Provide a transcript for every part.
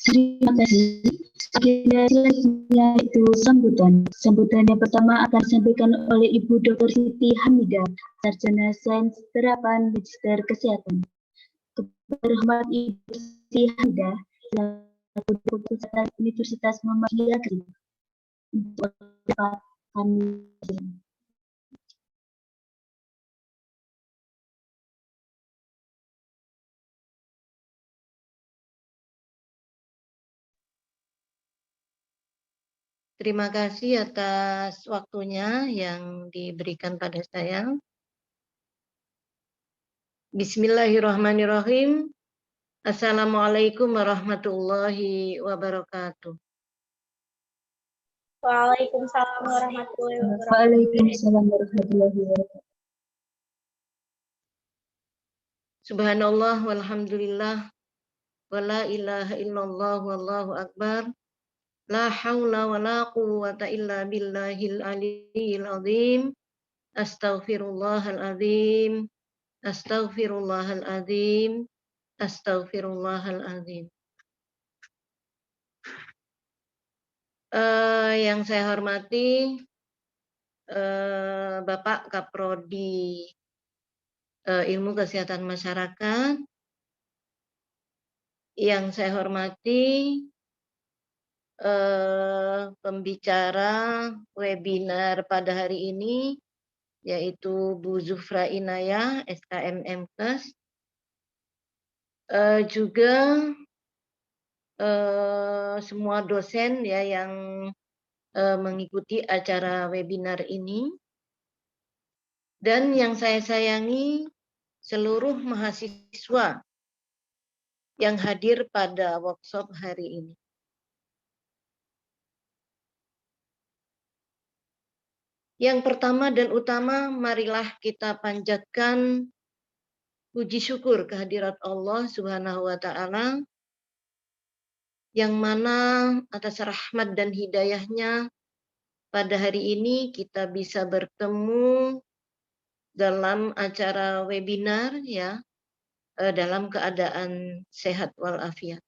Terima kasih. Agenda selanjutnya itu sambutan. Sambutan yang pertama akan disampaikan oleh Ibu Dr. Siti Hamidah, Sarjana Sains Terapan Magister Kesehatan. Terhormat Ibu Siti Hamidah, selaku Universitas Muhammadiyah Negeri. Untuk kami. Terima kasih atas waktunya yang diberikan pada saya. Bismillahirrahmanirrahim. Assalamualaikum warahmatullahi wabarakatuh. Waalaikumsalam warahmatullahi wabarakatuh. Waalaikumsalam warahmatullahi wabarakatuh. Subhanallah walhamdulillah wala ilaha illallah wallahu akbar. La haula wala quwwata illa billahil aliyyil azim. Astaghfirullahal azim. Astaghfirullahal azim. Astaghfirullahal azim. Yang saya hormati Bapak Kaprodi Ilmu Kesehatan Masyarakat, yang saya hormati pembicara webinar pada hari ini, yaitu Bu Zufra Inayah, SKM MKes, juga semua dosen ya yang mengikuti acara webinar ini, dan yang saya sayangi seluruh mahasiswa yang hadir pada workshop hari ini. Yang pertama dan utama, marilah kita panjatkan puji syukur kehadirat Allah Subhanahu wa Ta'ala, yang mana atas rahmat dan hidayahnya pada hari ini kita bisa bertemu dalam acara webinar ya, dalam keadaan sehat walafiat.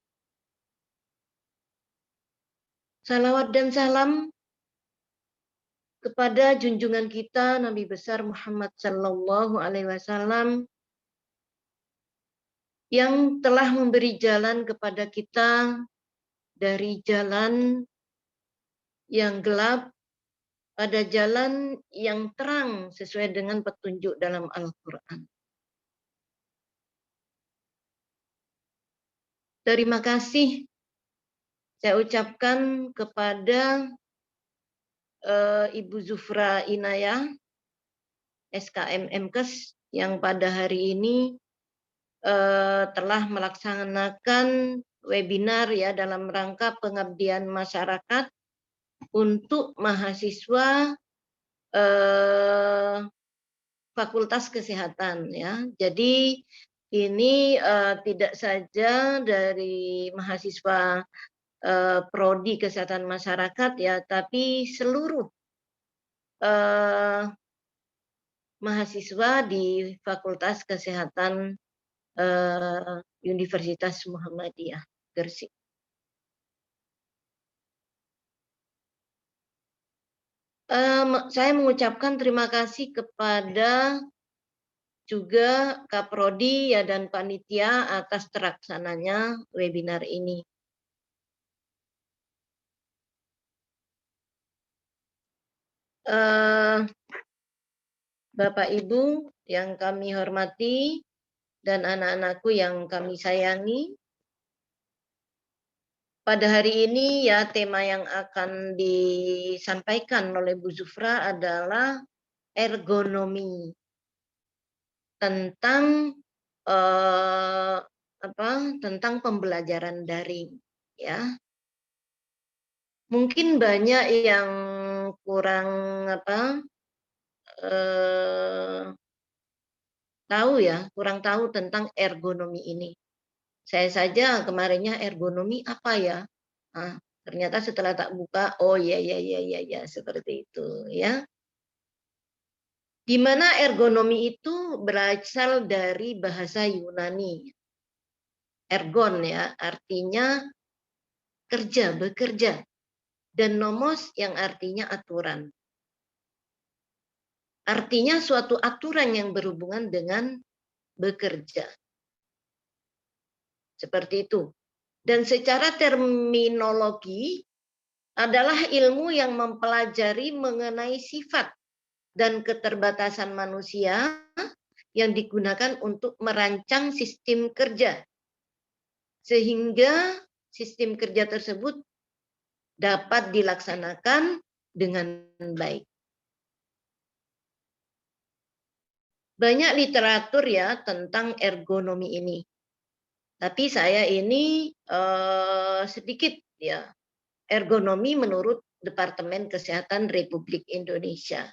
Salawat dan salam kepada junjungan kita Nabi besar Muhammad Sallallahu Alaihi Wasallam, yang telah memberi jalan kepada kita dari jalan yang gelap pada jalan yang terang sesuai dengan petunjuk dalam Al-Quran. Terima kasih saya ucapkan kepada Ibu Zufra Inayah, SKM MKes, yang pada hari ini telah melaksanakan webinar ya dalam rangka pengabdian masyarakat untuk mahasiswa Fakultas Kesehatan ya. Jadi ini tidak saja dari mahasiswa prodi kesehatan masyarakat ya, tapi seluruh mahasiswa di Fakultas Kesehatan Universitas Muhammadiyah Gresik. Saya mengucapkan terima kasih kepada juga Kaprodi ya dan panitia atas terlaksananya webinar ini. Bapak Ibu yang kami hormati dan anak-anakku yang kami sayangi, pada hari ini ya tema yang akan disampaikan oleh Bu Zufra adalah ergonomi, tentang tentang pembelajaran daring ya. Mungkin banyak yang kurang kurang tahu tentang ergonomi ini. Saya saja kemarinnya ergonomi apa ya? Nah, ternyata setelah tak buka, oh ya seperti itu ya. Di mana ergonomi itu berasal dari bahasa Yunani. Ergon ya, artinya kerja, bekerja. Dan nomos yang artinya aturan. Artinya suatu aturan yang berhubungan dengan bekerja. Seperti itu. Dan secara terminologi adalah ilmu yang mempelajari mengenai sifat dan keterbatasan manusia yang digunakan untuk merancang sistem kerja. Sehingga sistem kerja tersebut dapat dilaksanakan dengan baik. Banyak literatur ya tentang ergonomi ini. Tapi saya ini sedikit ya, ergonomi menurut Departemen Kesehatan Republik Indonesia.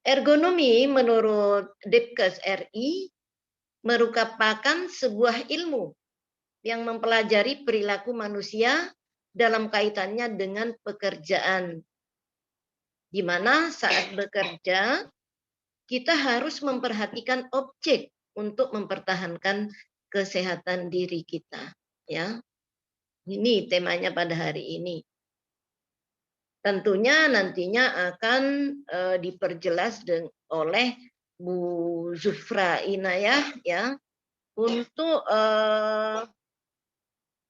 Ergonomi menurut Depkes RI merupakan sebuah ilmu yang mempelajari perilaku manusia dalam kaitannya dengan pekerjaan. Di mana saat bekerja, kita harus memperhatikan objek untuk mempertahankan kesehatan diri kita. Ya, ini temanya pada hari ini. Tentunya nantinya akan diperjelas oleh Bu Zufra Inayah ya untuk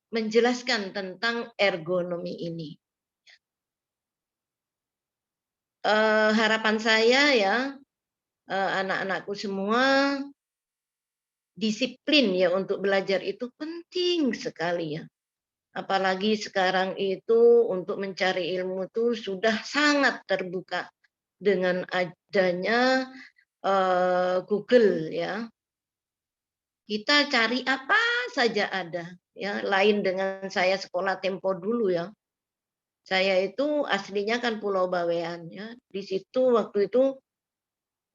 menjelaskan tentang ergonomi ini. Harapan saya ya anak-anakku semua disiplin ya untuk belajar itu penting sekali ya. Apalagi sekarang itu untuk mencari ilmu itu sudah sangat terbuka dengan adanya Google ya. Kita cari apa saja ada ya, lain dengan saya sekolah tempo dulu ya. Saya itu aslinya kan Pulau Bawean ya. Di situ waktu itu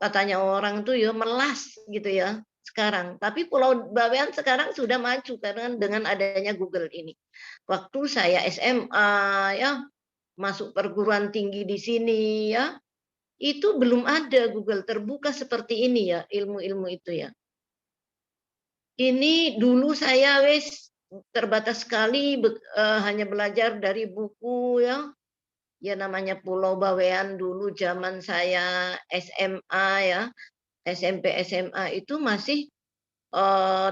katanya orang tuh ya melas gitu ya sekarang. Tapi Pulau Bawean sekarang sudah maju karena dengan adanya Google ini. Waktu saya SMA ya, masuk perguruan tinggi di sini ya, itu belum ada Google terbuka seperti ini ya, ilmu-ilmu itu ya. Ini dulu saya terbatas sekali hanya belajar dari buku ya. Ya namanya Pulau Bawean dulu zaman saya SMA ya. SMP SMA itu masih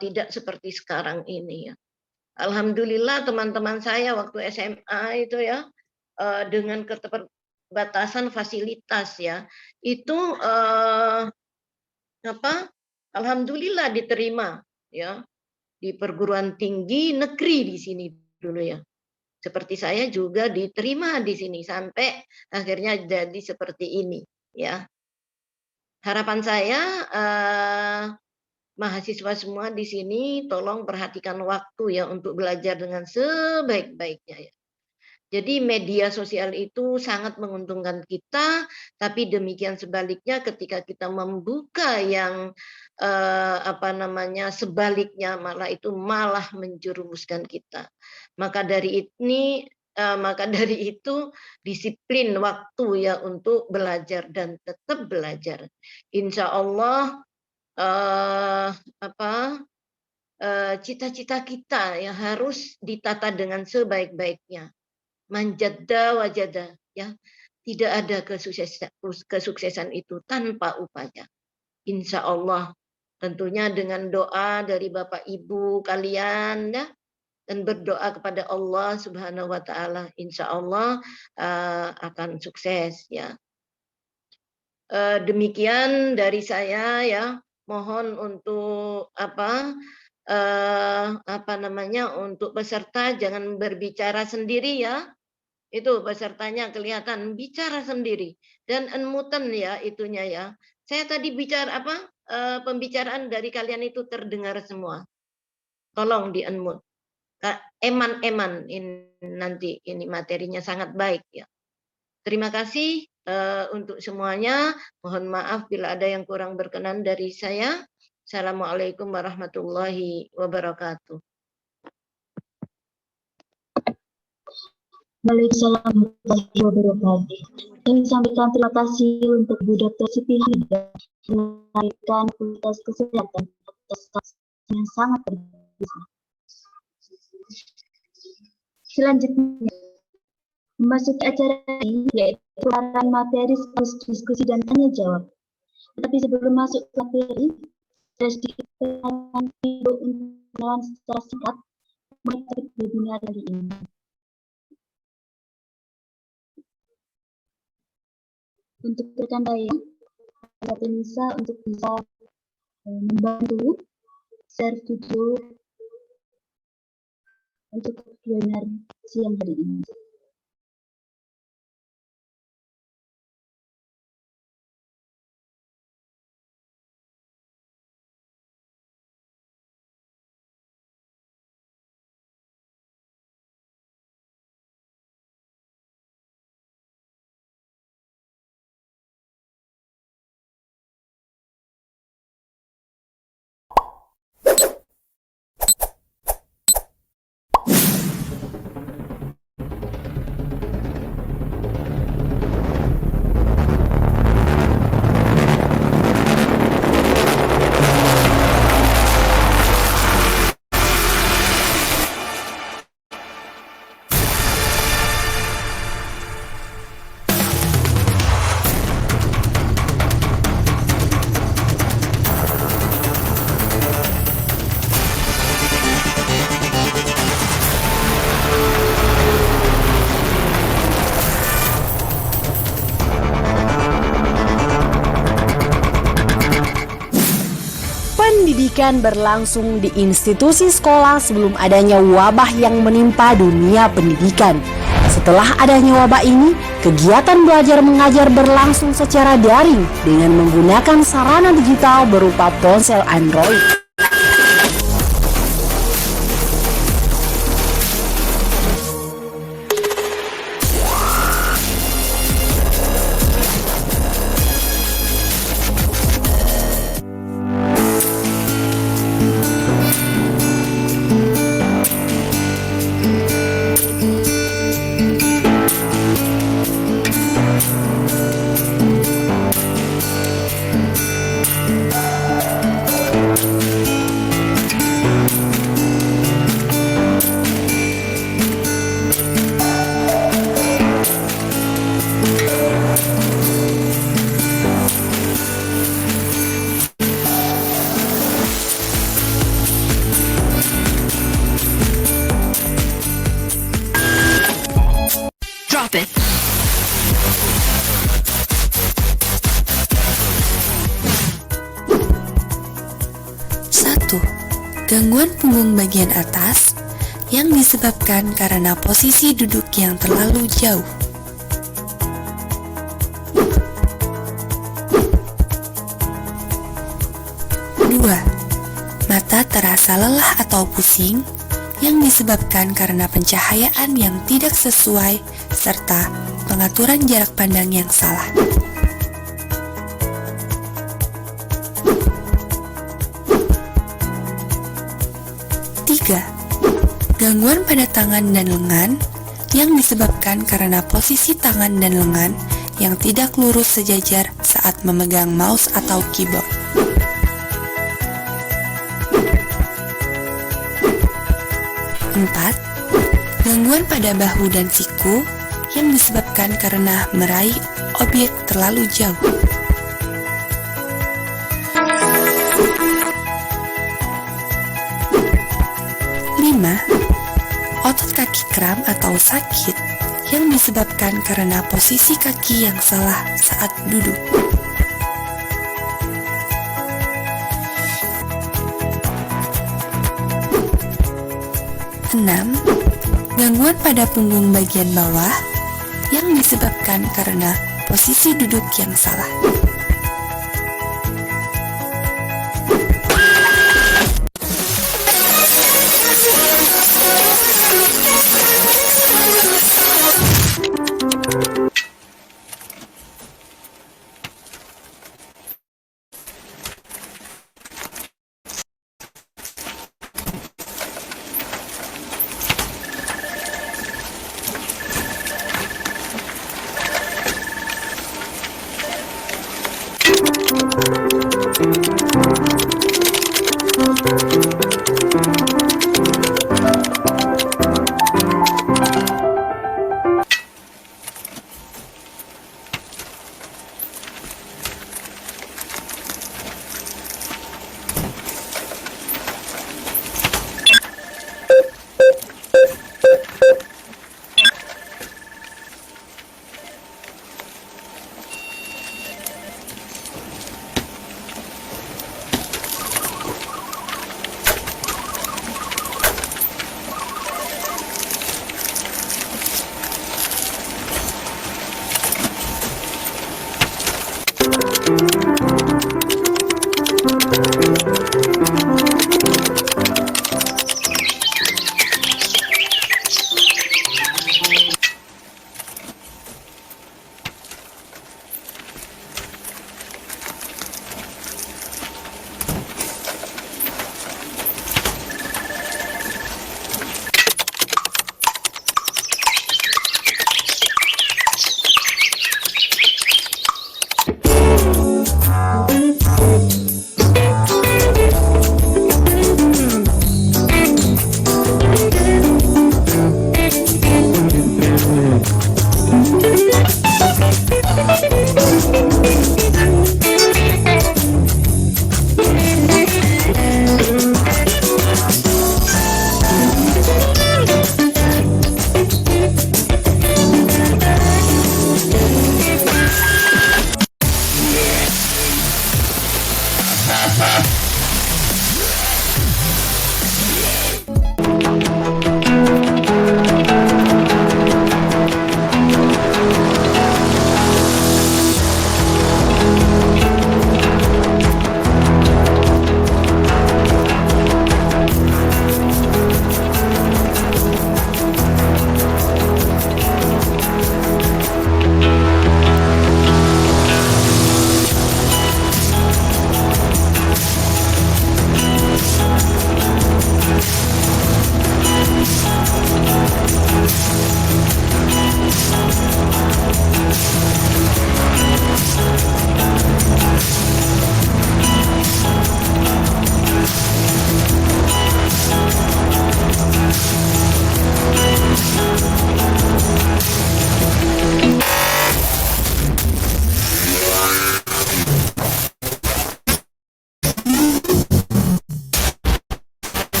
tidak seperti sekarang ini ya. Alhamdulillah teman-teman saya waktu SMA itu ya dengan keterbatasan fasilitas ya itu alhamdulillah diterima ya di perguruan tinggi negeri di sini dulu ya. Seperti saya juga diterima di sini sampai akhirnya jadi seperti ini ya. Harapan saya mahasiswa semua di sini tolong perhatikan waktu ya untuk belajar dengan sebaik-baiknya ya. Jadi media sosial itu sangat menguntungkan kita, tapi demikian sebaliknya ketika kita membuka yang sebaliknya malah menjerumuskan kita. Maka dari itu disiplin waktu ya untuk belajar dan tetap belajar. Insya Allah cita-cita kita yang harus ditata dengan sebaik-baiknya. Manjadda wajada ya, tidak ada kesuksesan itu tanpa upaya. Insya Allah tentunya dengan doa dari Bapak Ibu kalian ya, dan berdoa kepada Allah Subhanahu wa taala, insya Allah akan sukses ya. Demikian dari saya ya. Mohon untuk untuk peserta jangan berbicara sendiri ya. Itu pesertanya kelihatan bicara sendiri dan unmuten ya itunya ya. Saya tadi bicara pembicaraan dari kalian itu terdengar semua. Tolong di unmute. Eman nanti ini materinya sangat baik ya. Terima kasih untuk semuanya. Mohon maaf bila ada yang kurang berkenan dari saya. Assalamualaikum warahmatullahi wabarakatuh. Waalaikumsalam warahmatullahi wabarakatuh. Kami sampaikan terima kasih untuk Bu Dr. Siti Hamidah melahirkan Fakultas Kesehatan atas yang sangat berbiasa. Selanjutnya, memasuki acara ini yaitu pelajaran materi sekaligus diskusi dan tanya jawab. Tetapi sebelum masuk ke materi, saya sedikit perkenalkan untuk kenalan secara singkat mengenai webinar kali ini. Untuk rekan saya, Mbak Nisa untuk bisa membantu share video untuk webinar siang hari ini. Pendidikan berlangsung di institusi sekolah sebelum adanya wabah yang menimpa dunia pendidikan. Setelah adanya wabah ini, kegiatan belajar mengajar berlangsung secara daring dengan menggunakan sarana digital berupa ponsel Android. Drop it. Gangguan punggung bagian atas yang disebabkan karena posisi duduk yang terlalu jauh. 2. Mata terasa lelah atau pusing yang disebabkan karena pencahayaan yang tidak sesuai serta pengaturan jarak pandang yang salah. 3. Gangguan pada tangan dan lengan yang disebabkan karena posisi tangan dan lengan yang tidak lurus sejajar saat memegang mouse atau keyboard. 4. Gangguan pada bahu dan siku yang disebabkan karena meraih objek terlalu jauh. 5. Otot kaki kram atau sakit yang disebabkan karena posisi kaki yang salah saat duduk. 6. Gangguan pada punggung bagian bawah yang disebabkan karena posisi duduk yang salah.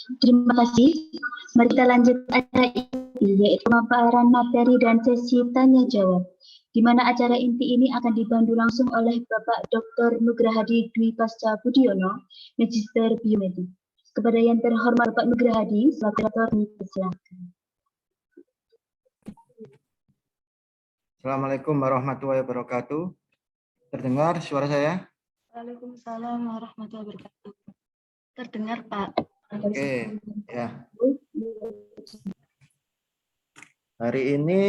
Terima kasih. Mari kita lanjut acara inti, yaitu pemaparan materi dan sesi tanya jawab, di mana acara inti ini akan dipandu langsung oleh Bapak Dr. Nugrahadi Dwi Pasca Budiono, Magister Biomedik. Kepada yang terhormat Bapak Nugrahadi, selaku moderator, silakan. Assalamualaikum warahmatullahi wabarakatuh. Terdengar suara saya? Waalaikumsalam warahmatullahi wabarakatuh. Terdengar, Pak. Oke, ya. Hari ini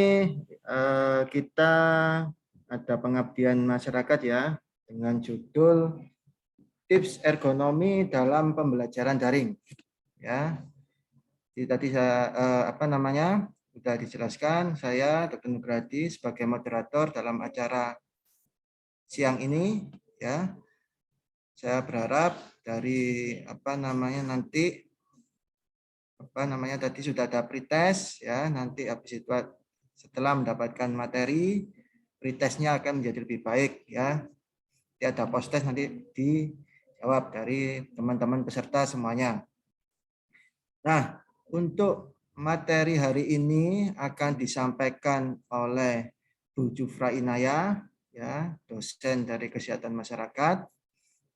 kita ada pengabdian masyarakat ya, dengan judul tips ergonomi dalam pembelajaran daring. Ya, jadi tadi saya sudah dijelaskan, saya Dr. Nugrahadi sebagai moderator dalam acara siang ini ya. Saya berharap dari nanti tadi sudah ada pretest ya, nanti habis itu setelah mendapatkan materi pretestnya akan menjadi lebih baik ya. Nanti ada post test nanti dijawab dari teman-teman peserta semuanya. Nah, untuk materi hari ini akan disampaikan oleh Bu Jufra Inaya ya, dosen dari Kesehatan Masyarakat.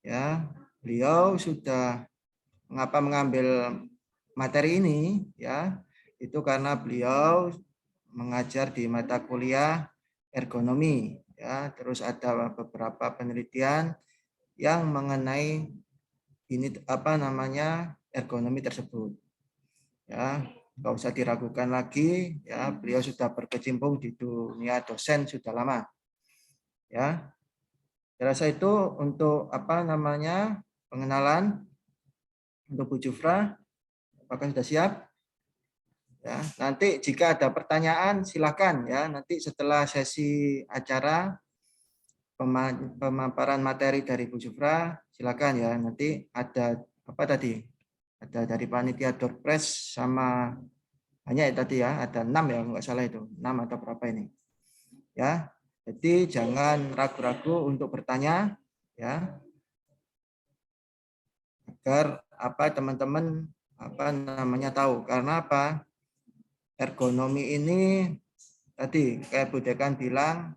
Ya, beliau sudah mengambil materi ini ya, itu karena beliau mengajar di mata kuliah ergonomi ya, terus ada beberapa penelitian yang mengenai ini ergonomi tersebut. Ya, nggak usah diragukan lagi ya, beliau sudah berkecimpung di dunia dosen sudah lama. Ya. Saya rasa itu untuk pengenalan untuk Bu Jufra. Apakah sudah siap? Ya, nanti jika ada pertanyaan silakan ya. Nanti setelah sesi acara pemaparan materi dari Bu Jufra silakan ya. Nanti ada ada dari panitia Doorpress sama banyak tadi ya. Ada 6 ya, nggak salah itu 6 atau berapa ini? Ya. Jadi jangan ragu-ragu untuk bertanya ya, agar teman-teman tahu, karena ergonomi ini tadi kayak Bu Dekan bilang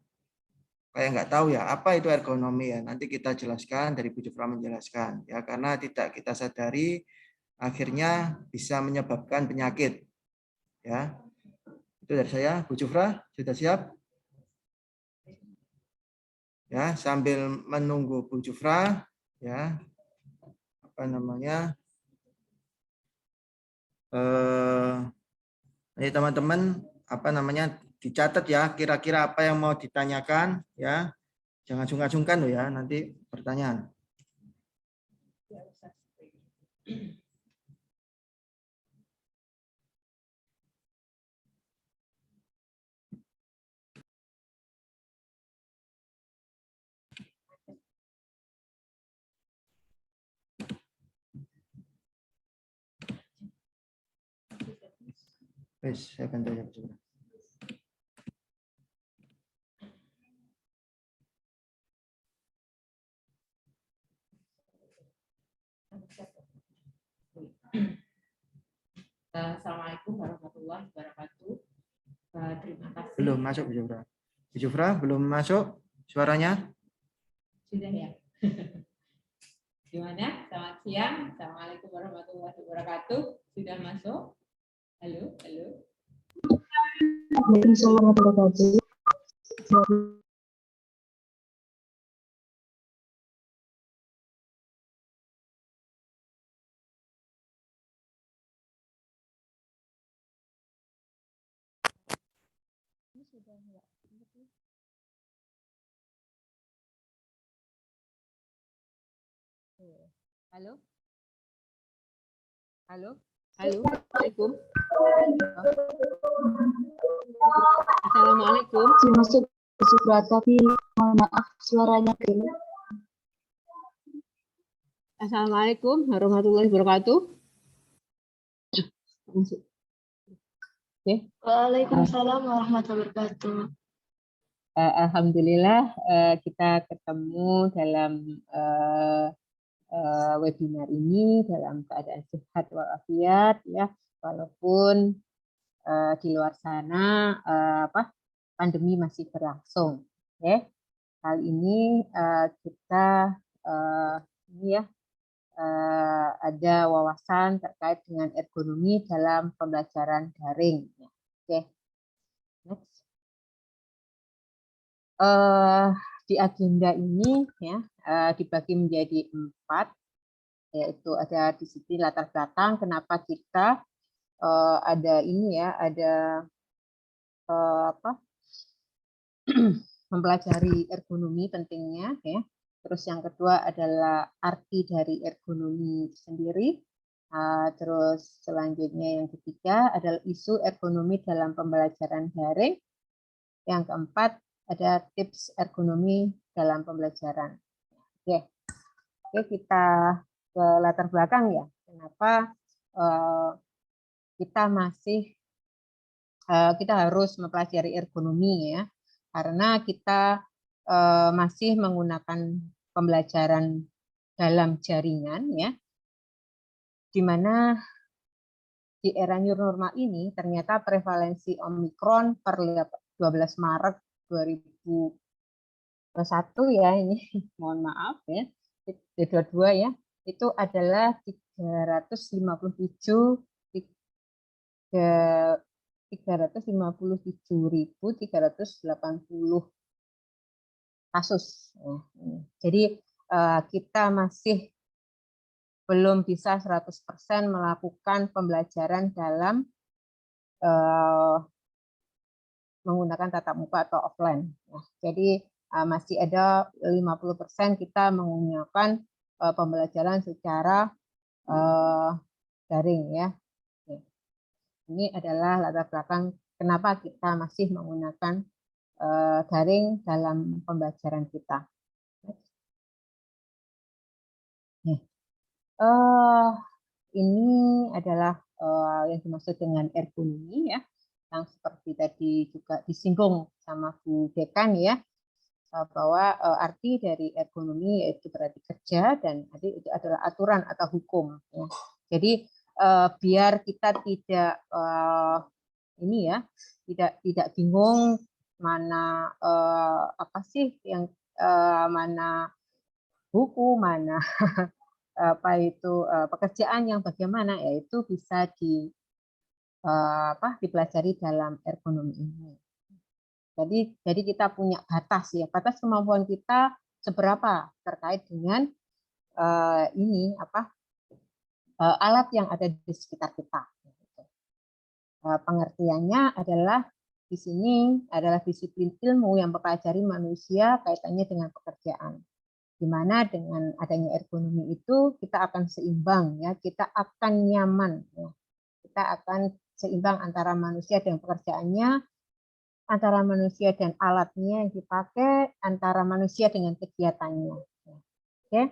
kayak nggak tahu ya apa itu ergonomi ya, nanti kita jelaskan, dari Bu Jufra menjelaskan ya, karena tidak kita sadari akhirnya bisa menyebabkan penyakit ya. Itu dari saya. Bu Jufra sudah siap? Ya, sambil menunggu Bu Jufra ya, ini teman-teman dicatat ya, kira-kira apa yang mau ditanyakan ya, jangan sungkan-sungkan loh ya nanti pertanyaan. Saya bantu ya. Assalamualaikum warahmatullahi wabarakatuh. Terima kasih. Belum masuk Bu Jufra. Bu Jufra belum masuk suaranya? Sudah ya. Gimana? Selamat siang. Assalamualaikum warahmatullahi wabarakatuh. Sudah masuk? Halo, halo. Waalaikumsalam warahmatullahi wabarakatuh. Halo. Halo. Halo. Assalamualaikum. Assalamualaikum. Masuk Jufra, tapi mohon maaf suaranya kecil. Assalamualaikum warahmatullahi wabarakatuh. Oke. Waalaikumsalam warahmatullahi wabarakatuh. Alhamdulillah kita ketemu dalam webinar ini dalam keadaan sehat walafiat ya, walaupun di luar sana pandemi masih berlangsung. Oke. Kali ini kita ini ya ada wawasan terkait dengan ergonomi dalam pembelajaran daring. Oke. Next. Di agenda ini ya dibagi menjadi 4, yaitu ada di sini latar belakang kenapa kita ada ini ya, ada mempelajari ergonomi pentingnya ya. Terus yang kedua adalah arti dari ergonomi sendiri. Terus selanjutnya yang ketiga adalah isu ergonomi dalam pembelajaran daring. Yang keempat ada tips ergonomi dalam pembelajaran. Oke, kita ke latar belakang ya. Kenapa kita harus mempelajari ergonomi ya? Karena kita masih menggunakan pembelajaran dalam jaringan ya, di mana di era new normal ini ternyata prevalensi Omikron per 12 Maret 2021 ya, ini mohon maaf ya, 22 ya, itu adalah 357.380 kasus. Jadi kita masih belum bisa 100% melakukan pembelajaran dalam menggunakan tatap muka atau offline. Jadi masih ada 50% kita menggunakan pembelajaran secara daring ya. Ini adalah latar belakang kenapa kita masih menggunakan daring dalam pembelajaran kita. Ini adalah yang dimaksud dengan ergonomi ya, yang seperti tadi juga disinggung sama Bu Dekan ya, bahwa arti dari ergonomi yaitu berarti kerja dan itu adalah aturan atau hukum. Ya. Jadi biar kita tidak ini ya, tidak bingung mana apa sih yang mana buku, mana apa itu pekerjaan yang bagaimana, yaitu bisa dipelajari dalam ergonomi ini. Jadi kita punya batas ya, batas kemampuan kita seberapa terkait dengan alat yang ada di sekitar kita. Pengertiannya adalah di sini adalah disiplin ilmu yang mempelajari manusia kaitannya dengan pekerjaan. Di mana dengan adanya ergonomi itu kita akan seimbang ya, kita akan nyaman ya. Kita akan seimbang antara manusia dan pekerjaannya, antara manusia dan alatnya yang dipakai, antara manusia dengan kegiatannya. Oke.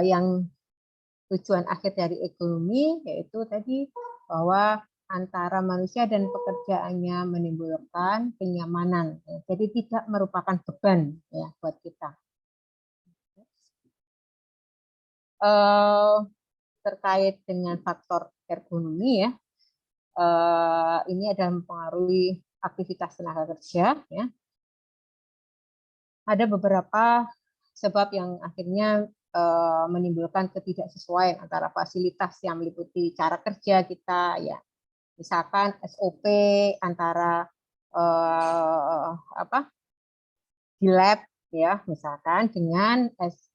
Yang tujuan akhir dari ergonomi yaitu tadi bahwa antara manusia dan pekerjaannya menimbulkan kenyamanan. Ya. Jadi tidak merupakan beban ya buat kita. Terkait dengan faktor ergonomi ya, ini adalah mempengaruhi aktivitas tenaga kerja ya. Ada beberapa sebab yang akhirnya menimbulkan ketidaksesuaian antara fasilitas yang meliputi cara kerja kita ya, misalkan SOP antara di lab ya, misalkan dengan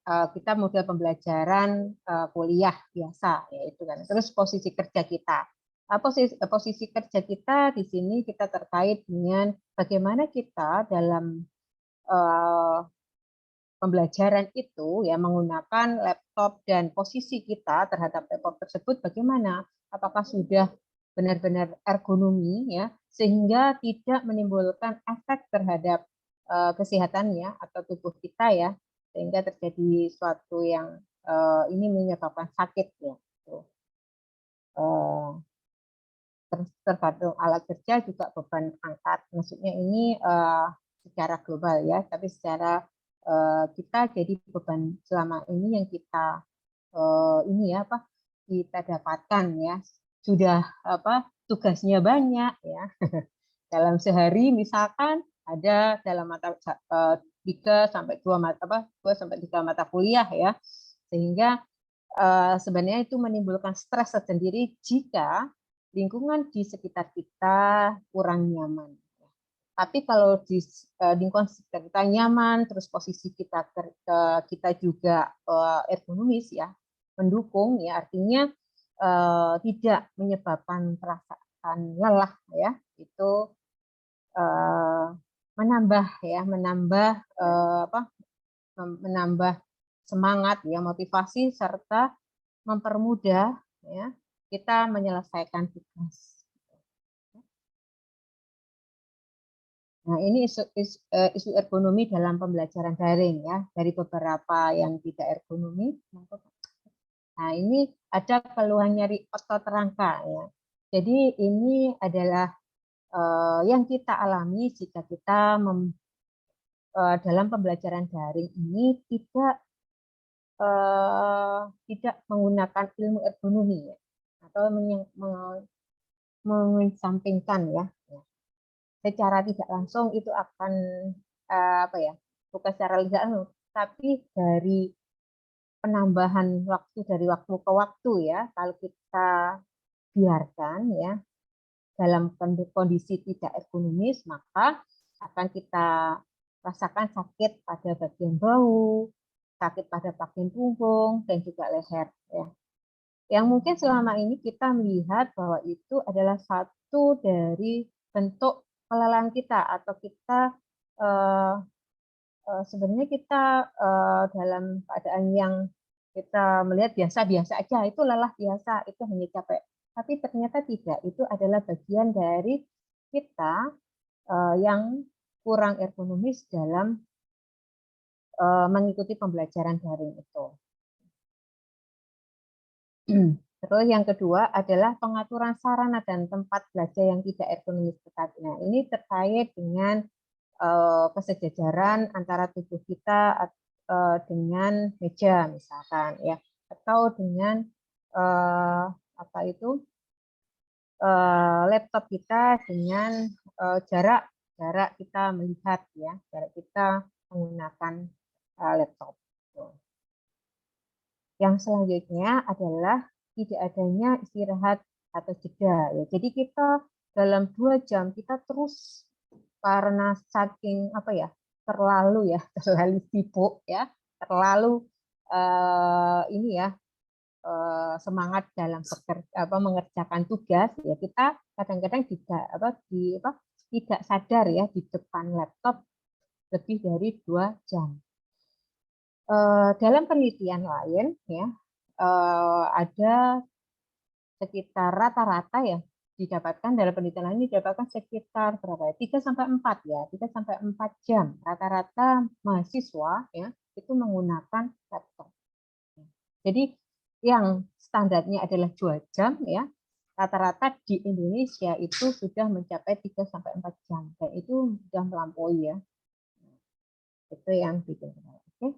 kita model pembelajaran kuliah biasa yaitu kan. Terus posisi kerja kita. Posisi kerja kita di sini kita terkait dengan bagaimana kita dalam pembelajaran itu ya menggunakan laptop dan posisi kita terhadap laptop tersebut bagaimana? Apakah sudah benar-benar ergonomi ya sehingga tidak menimbulkan efek terhadap kesehatannya atau tubuh kita ya, sehingga terjadi suatu yang ini menyebabkan sakit ya. Tergantung alat kerja juga beban angkat, maksudnya ini secara global ya, tapi secara kita jadi beban selama ini yang kita ini ya apa kita dapatkan ya, sudah apa tugasnya banyak ya. Dalam sehari misalkan ada dalam mata 3 sampai 2 sampai 3 mata kuliah ya, sehingga sebenarnya itu menimbulkan stres tersendiri jika lingkungan di sekitar kita kurang nyaman. Tapi kalau di lingkungan sekitar kita nyaman, terus posisi kita juga ergonomis ya, mendukung ya, artinya tidak menyebabkan perasaan lelah ya, itu menambah semangat ya, motivasi serta mempermudah ya kita menyelesaikan tugas. Nah, ini isu ergonomi dalam pembelajaran daring ya, dari beberapa yang tidak ergonomi. Nah, ini ada keluhan nyeri otot rangka ya. Jadi ini adalah yang kita alami jika kita dalam pembelajaran daring ini tidak menggunakan ilmu ergonomi ya, atau mengesampingkan ya. Secara tidak langsung itu akan bukan secara lisan, tapi dari penambahan waktu dari waktu ke waktu ya, kalau kita biarkan ya dalam kondisi tidak ergonomis, maka akan kita rasakan sakit pada bagian bahu, sakit pada bagian punggung dan juga leher ya. Yang mungkin selama ini kita melihat bahwa itu adalah satu dari bentuk kelelahan kita, atau kita sebenarnya kita dalam keadaan yang kita melihat biasa-biasa aja, itu lelah biasa, itu hanya capek. Tapi ternyata tidak, itu adalah bagian dari kita yang kurang ergonomis dalam mengikuti pembelajaran daring itu. Terus yang kedua adalah pengaturan sarana dan tempat belajar yang tidak ergonomis ketat. Nah, ini terkait dengan kesejajaran antara tubuh kita dengan meja misalkan ya, atau dengan laptop kita dengan jarak kita melihat ya, jarak kita menggunakan laptop. Yang selanjutnya adalah tidak adanya istirahat atau jeda ya. Jadi kita dalam 2 jam kita terus karena saking terlalu sibuk ya, terlalu semangat dalam mengerjakan tugas ya, kita kadang-kadang tidak sadar ya di depan laptop lebih dari 2 jam. Dalam penelitian lain ya, ada sekitar rata-rata ya didapatkan dalam penelitian ini didapatkan sekitar berapa ya, 3 sampai 4 ya, 3 sampai 4 jam rata-rata mahasiswa ya itu menggunakan laptop. Jadi yang standarnya adalah 2 jam ya, rata-rata di Indonesia itu sudah mencapai 3 sampai 4 jam, dan itu sudah melampaui ya. Itu yang bikin. Oke.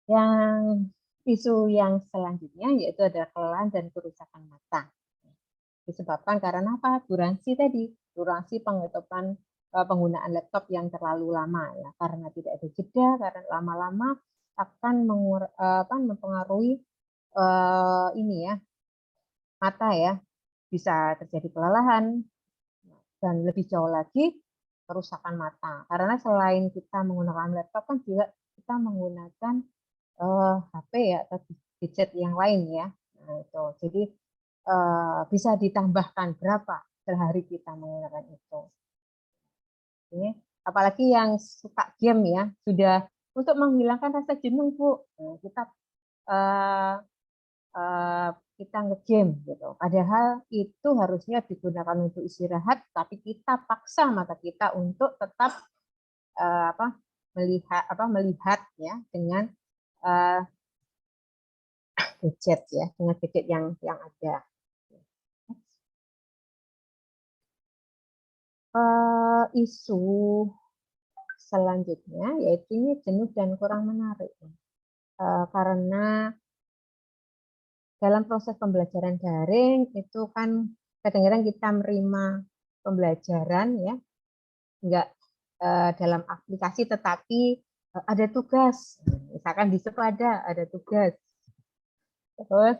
Yang isu yang selanjutnya yaitu ada kelelahan dan kerusakan mata. Disebabkan karena apa? Durasi tadi, durasi penggunaan laptop yang terlalu lama ya, karena tidak ada jeda, karena lama-lama akan mempengaruhi mata ya, bisa terjadi kelelahan dan lebih jauh lagi kerusakan mata. Karena selain kita menggunakan laptop kan juga kita menggunakan HP ya atau gadget yang lain ya. Nah, itu. Jadi bisa ditambahkan berapa sehari kita menggunakan itu. Ini apalagi yang suka game ya, sudah untuk menghilangkan rasa jenuh Bu. Nah, kita nge-game gitu. Padahal itu harusnya digunakan untuk istirahat, tapi kita paksa mata kita untuk tetap melihat ya dengan gadget ya, dengan gadget yang ada. Isu selanjutnya yaitu ini jenuh dan kurang menarik. Karena dalam proses pembelajaran daring itu kan kadang-kadang kita menerima pembelajaran ya, enggak dalam aplikasi tetapi ada tugas, misalkan di situ ada tugas, terus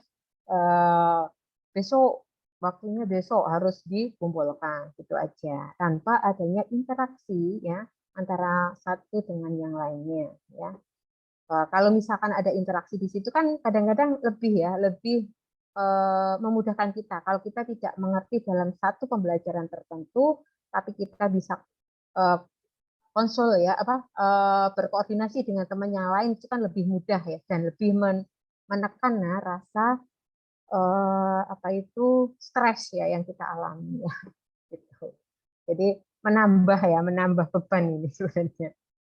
besok waktunya besok harus dikumpulkan gitu aja tanpa adanya interaksi ya antara satu dengan yang lainnya ya. Kalau misalkan ada interaksi di situ kan kadang-kadang lebih memudahkan kita. Kalau kita tidak mengerti dalam satu pembelajaran tertentu, tapi kita bisa konsul ya berkoordinasi dengan teman yang lain itu kan lebih mudah ya dan lebih menekan ya, rasa stres ya yang kita alami ya gitu. Jadi menambah beban ini sebenarnya.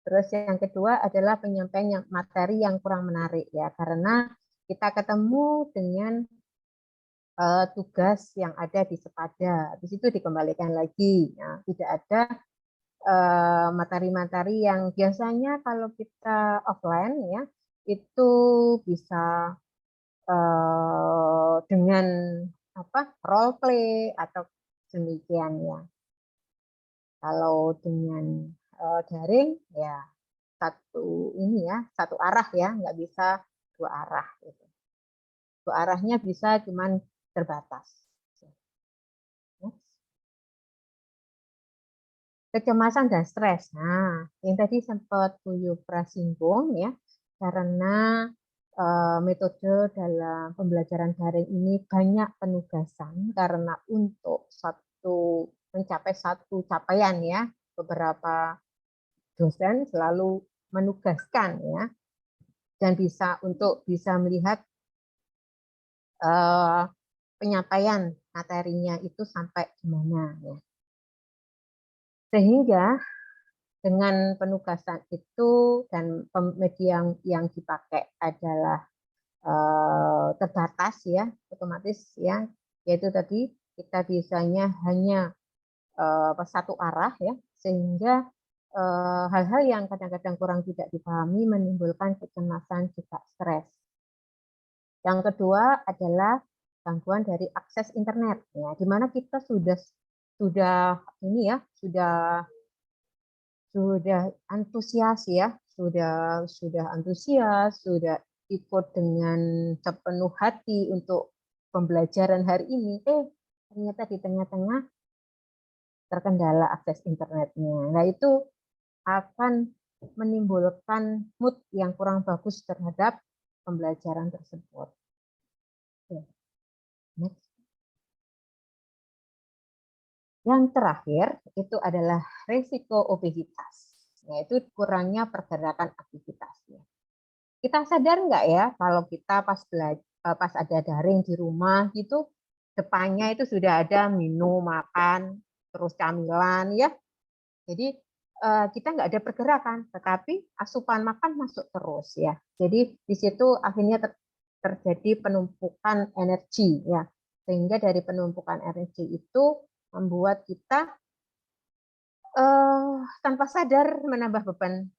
Terus yang kedua adalah penyampaian materi yang kurang menarik ya karena kita ketemu dengan tugas yang ada di Sepada, habis itu dikembalikan lagi ya. Tidak ada materi-materi yang biasanya kalau kita offline ya itu bisa dengan role play atau demikian ya. Kalau dengan daring ya satu arah ya, nggak bisa dua arah gitu. Dua arahnya bisa cuman terbatas. Kecemasan dan stres. Nah, yang tadi sempat Bu Yupra singgung ya, karena metode dalam pembelajaran daring ini banyak penugasan karena untuk mencapai satu capaian ya, beberapa dosen selalu menugaskan ya, dan bisa melihat penyampaian materinya itu sampai di mana ya. Sehingga dengan penugasan itu dan media yang dipakai adalah terbatas ya, otomatis ya, yaitu tadi kita bisanya hanya satu arah ya, sehingga hal-hal yang kadang-kadang kurang tidak dipahami menimbulkan kecemasan juga stres. Yang kedua adalah gangguan dari akses internet ya, di mana kita sudah antusias ya, sudah antusias, sudah ikut dengan sepenuh hati untuk pembelajaran hari ini, ternyata di tengah-tengah terkendala akses internetnya. Nah, itu akan menimbulkan mood yang kurang bagus terhadap pembelajaran tersebut. Next. Yang terakhir itu adalah risiko obesitas, yaitu kurangnya pergerakan aktivitasnya. Kita sadar nggak ya kalau kita pas ada daring di rumah gitu, depannya itu sudah ada minum, makan, terus camilan ya. Jadi kita nggak ada pergerakan, tetapi asupan makan masuk terus ya. Jadi di situ akhirnya terjadi penumpukan energi ya. Sehingga dari penumpukan energi itu membuat kita tanpa sadar menambah beban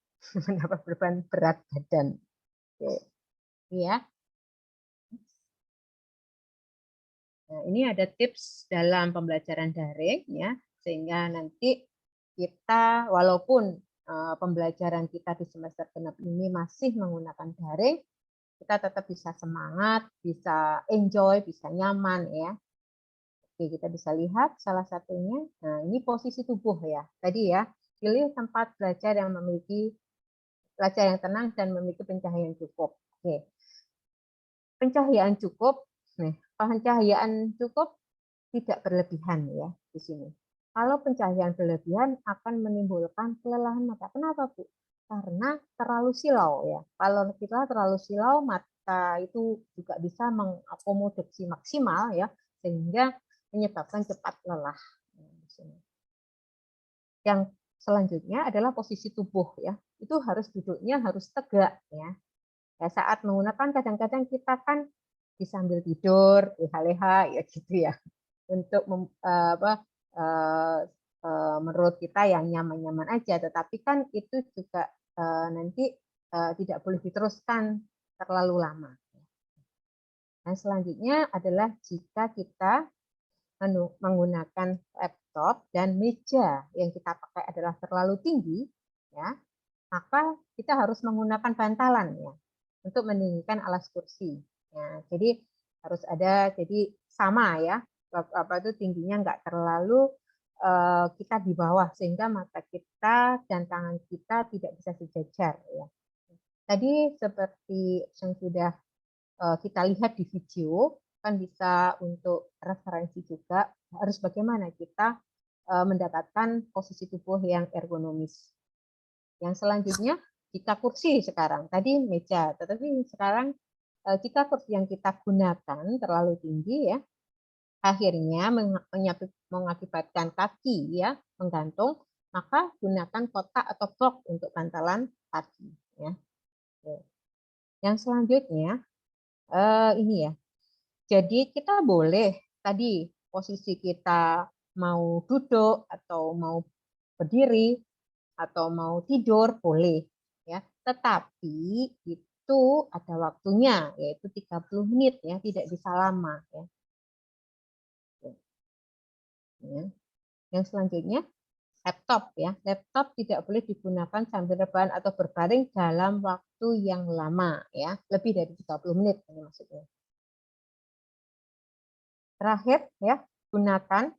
berat badan. Oke. Ya. Nah, ini ada tips dalam pembelajaran daring ya, sehingga nanti kita walaupun pembelajaran kita di semester genap ini masih menggunakan daring, kita tetap bisa semangat, bisa enjoy, bisa nyaman ya. Oke, kita bisa lihat salah satunya. Nah, ini posisi tubuh ya. Tadi ya, pilih tempat belajar yang tenang dan memiliki pencahayaan cukup. Oke. Pencahayaan cukup. Nih, pencahayaan cukup tidak berlebihan ya di sini. Kalau pencahayaan berlebihan akan menimbulkan kelelahan mata. Kenapa, Bu? Karena terlalu silau ya. Kalau kita terlalu silau, mata itu juga bisa mengakomodasi maksimal ya, sehingga menyebabkan cepat lelah. Yang selanjutnya adalah posisi tubuh ya. Itu duduknya harus tegak ya. Ya, saat menggunakan kadang-kadang kita kan sambil tidur, leha-leha ya gitu ya. Untuk menurut kita yang nyaman-nyaman aja, tetapi kan itu juga nanti tidak boleh diteruskan terlalu lama. Nah, selanjutnya adalah jika kita menggunakan laptop dan meja yang kita pakai adalah terlalu tinggi, ya, maka kita harus menggunakan bantalan ya untuk meninggikan alas kursi. Ya, jadi harus ada, jadi sama ya, apa itu tingginya nggak terlalu kita di bawah sehingga mata kita dan tangan kita tidak bisa sejajar ya. Tadi seperti yang sudah kita lihat di video, kan bisa untuk referensi juga harus bagaimana kita mendapatkan posisi tubuh yang ergonomis. Yang selanjutnya jika kursi sekarang, tadi meja, tetapi sekarang jika kursi yang kita gunakan terlalu tinggi ya, akhirnya mengakibatkan kaki ya menggantung, maka gunakan kotak atau box untuk bantalan kaki ya. Yang selanjutnya ini ya, jadi kita boleh tadi posisi kita mau duduk atau mau berdiri atau mau tidur boleh ya, tetapi itu ada waktunya yaitu 30 menit ya, tidak bisa lama ya. Yang selanjutnya laptop ya, laptop tidak boleh digunakan sambil rebahan atau berbaring dalam waktu yang lama ya, lebih dari 30 menit ini maksudnya. Terakhir ya, gunakan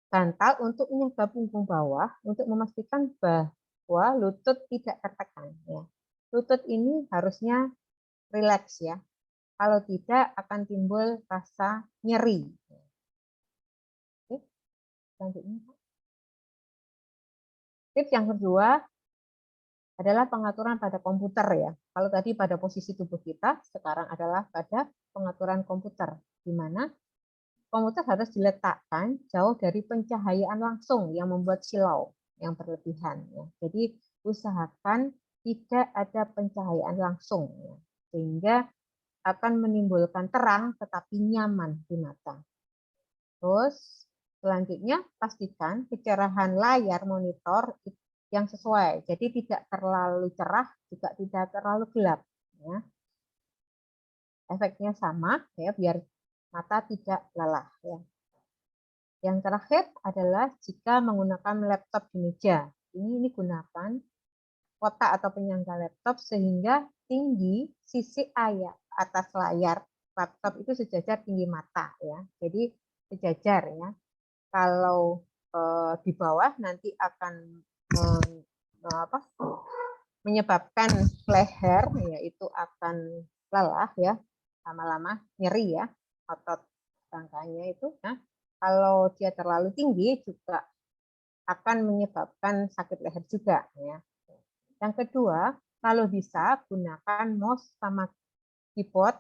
bantal untuk menyangga punggung bawah untuk memastikan bahwa lutut tidak tertekan ya. Lutut ini harusnya rileks ya. Kalau tidak akan timbul rasa nyeri. Oke. Selanjutnya. Tips yang kedua adalah pengaturan pada komputer ya. Kalau tadi pada posisi tubuh kita, sekarang adalah pada pengaturan komputer, di mana komputer harus diletakkan jauh dari pencahayaan langsung yang membuat silau yang berlebihan. Ya. Jadi usahakan tidak ada pencahayaan langsung, ya, sehingga akan menimbulkan terang tetapi nyaman di mata. Terus selanjutnya pastikan kecerahan layar monitor yang sesuai, jadi tidak terlalu cerah juga tidak terlalu gelap. Ya. Efeknya sama ya, biar mata tidak lelah. Ya. Yang terakhir adalah jika menggunakan laptop di meja, ini gunakan kotak atau penyangga laptop sehingga tinggi sisi atas layar laptop itu sejajar tinggi mata ya, jadi sejajar ya. Kalau di bawah nanti akan menyebabkan leher yaitu akan lelah ya, lama-lama nyeri ya otot rangkanya itu. Nah, kalau dia terlalu tinggi juga akan menyebabkan sakit leher juga ya. Yang kedua, kalau bisa gunakan mouse sama keyboard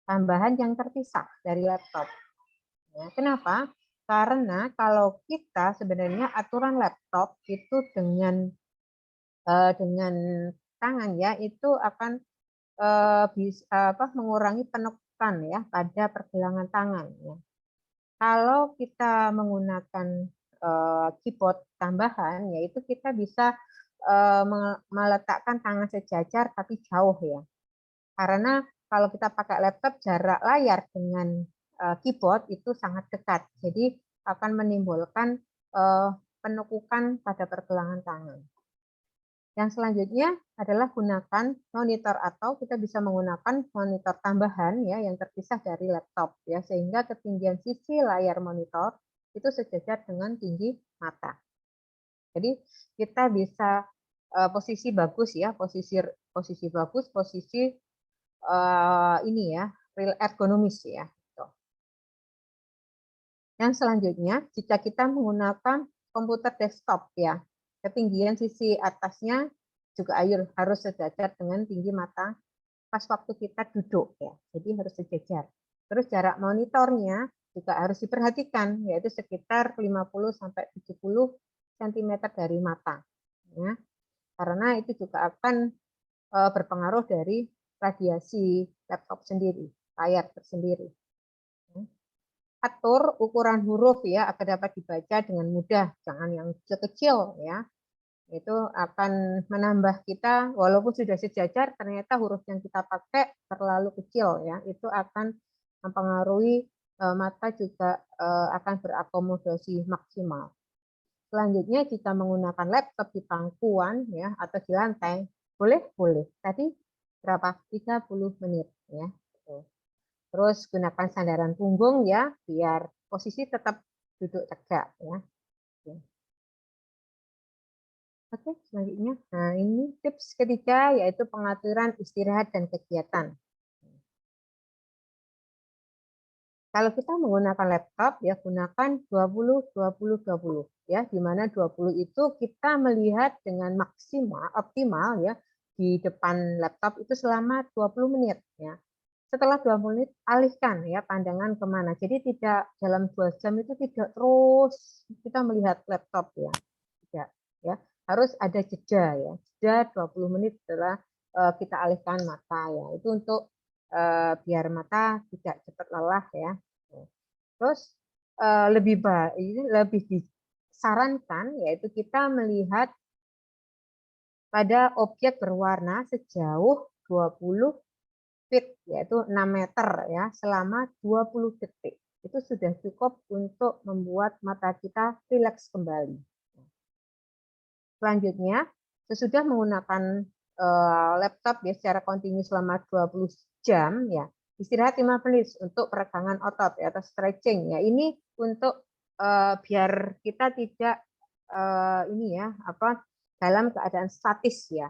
tambahan yang terpisah dari laptop. Ya, kenapa? Karena kalau kita sebenarnya aturan laptop itu dengan tangan ya itu akan bisa mengurangi penekanan ya pada pergelangan tangan ya. Kalau kita menggunakan keyboard tambahan yaitu kita bisa meletakkan tangan sejajar tapi jauh ya. Karena kalau kita pakai laptop jarak layar dengan keyboard itu sangat dekat, jadi akan menimbulkan penekukan pada pergelangan tangan. Yang selanjutnya adalah gunakan monitor atau kita bisa menggunakan monitor tambahan ya yang terpisah dari laptop ya, sehingga ketinggian sisi layar monitor itu sejajar dengan tinggi mata. Jadi kita bisa posisi bagus ya, posisi bagus, posisi ini ya, real ergonomis ya. Yang selanjutnya, jika kita menggunakan komputer desktop ya, ketinggian sisi atasnya juga harus sejajar dengan tinggi mata pas waktu kita duduk ya. Jadi harus sejajar. Terus jarak monitornya juga harus diperhatikan, yaitu sekitar 50 sampai 70 cm dari mata. Ya. Karena itu juga akan berpengaruh dari radiasi laptop sendiri, layar tersendiri. atur ukuran huruf ya agar dapat dibaca dengan mudah, jangan yang kecil ya. Itu akan menambah kita, walaupun sudah sejajar, ternyata huruf yang kita pakai terlalu kecil ya, itu akan mempengaruhi mata juga akan berakomodasi maksimal. Selanjutnya jika menggunakan laptop di pangkuan ya atau di lantai, boleh. Tadi berapa? 30 menit ya. Terus gunakan sandaran punggung ya biar posisi tetap duduk tegak ya. Oke, selanjutnya. Nah, ini tips ketiga yaitu pengaturan istirahat dan kegiatan. Kalau kita menggunakan laptop ya gunakan 20-20-20 ya, di mana 20 itu kita melihat dengan optimal ya di depan laptop itu selama 20 menit ya. Setelah 20 menit alihkan ya pandangan kemana. Jadi tidak dalam 2 jam itu tidak terus kita melihat laptop ya. Tidak ya. Harus ada jeda ya. Jeda 20 menit setelah kita alihkan mata ya. Itu untuk biar mata tidak cepat lelah ya. Terus lebih disarankan yaitu kita melihat pada objek berwarna sejauh 20 feet yaitu 6 meter ya selama 20 detik. Itu sudah cukup untuk membuat mata kita rileks kembali. Selanjutnya, sesudah menggunakan laptop ya secara kontinu selama 20 jam ya, istirahat 5 menit untuk peregangan otot ya, atau stretching ya. Ini untuk biar kita tidak dalam keadaan statis ya,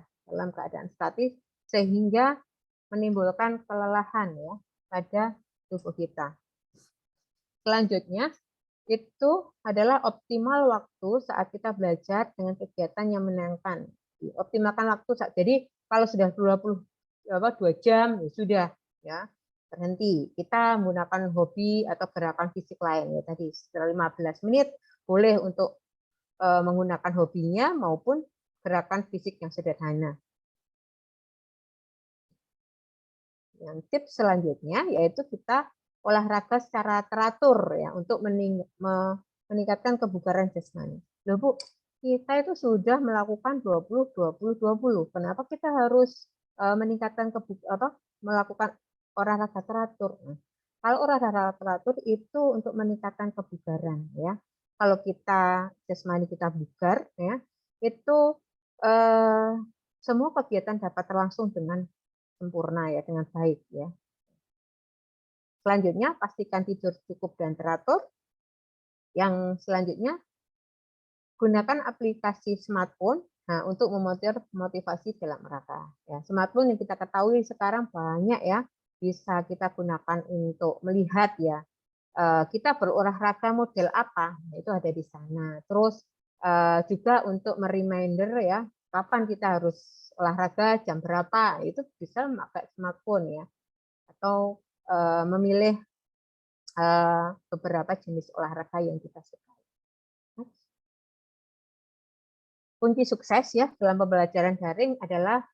sehingga menimbulkan kelelahan ya pada tubuh kita. Selanjutnya itu adalah optimal waktu saat kita belajar dengan kegiatan yang menyenangkan. Optimalkan waktu saat. Jadi kalau sudah 2 jam ya sudah ya berhenti. Kita menggunakan hobi atau gerakan fisik lain ya tadi setelah 15 menit boleh untuk menggunakan hobinya maupun gerakan fisik yang sederhana. Yang tips selanjutnya yaitu kita olahraga secara teratur ya untuk meningkatkan kebugaran jasmani. Loh Bu, kita itu sudah melakukan 20-20-20. Kenapa kita harus melakukan olahraga teratur? Nah, kalau olahraga teratur itu untuk meningkatkan kebugaran ya. Kalau kita jasmani kita bugar ya, itu semua kegiatan dapat berlangsung dengan sempurna ya, dengan baik ya. Selanjutnya pastikan tidur cukup dan teratur. Yang selanjutnya gunakan aplikasi smartphone untuk memotivasi dalam olahraga. Ya, smartphone yang kita ketahui sekarang banyak ya bisa kita gunakan untuk melihat ya kita berolahraga model apa itu ada di sana. Terus juga untuk mereminder ya kapan kita harus olahraga jam berapa itu bisa memakai smartphone ya atau memilih beberapa jenis olahraga yang kita sukai. Kunci sukses ya dalam pembelajaran daring adalah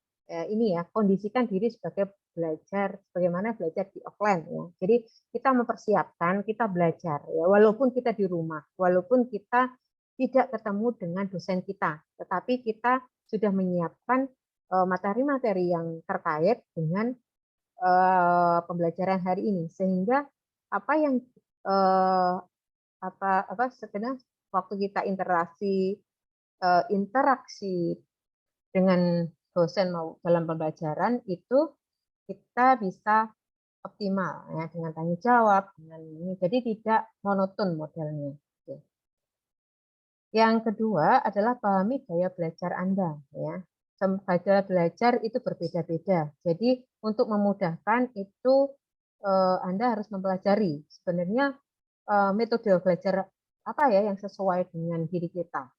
kondisikan diri sebagai sebagaimana belajar di offline ya. Jadi kita mempersiapkan, kita belajar ya, walaupun kita di rumah, walaupun kita tidak ketemu dengan dosen kita, tetapi kita sudah menyiapkan materi-materi yang terkait dengan pembelajaran hari ini sehingga apa yang sebenarnya waktu kita interaksi dengan dosen mau dalam pembelajaran itu kita bisa optimal ya dengan tanya jawab dengan ini jadi tidak monoton modelnya. Yang kedua adalah pahami gaya belajar Anda ya. Gaya belajar itu berbeda-beda. Jadi untuk memudahkan itu Anda harus mempelajari sebenarnya metode belajar apa ya yang sesuai dengan diri kita.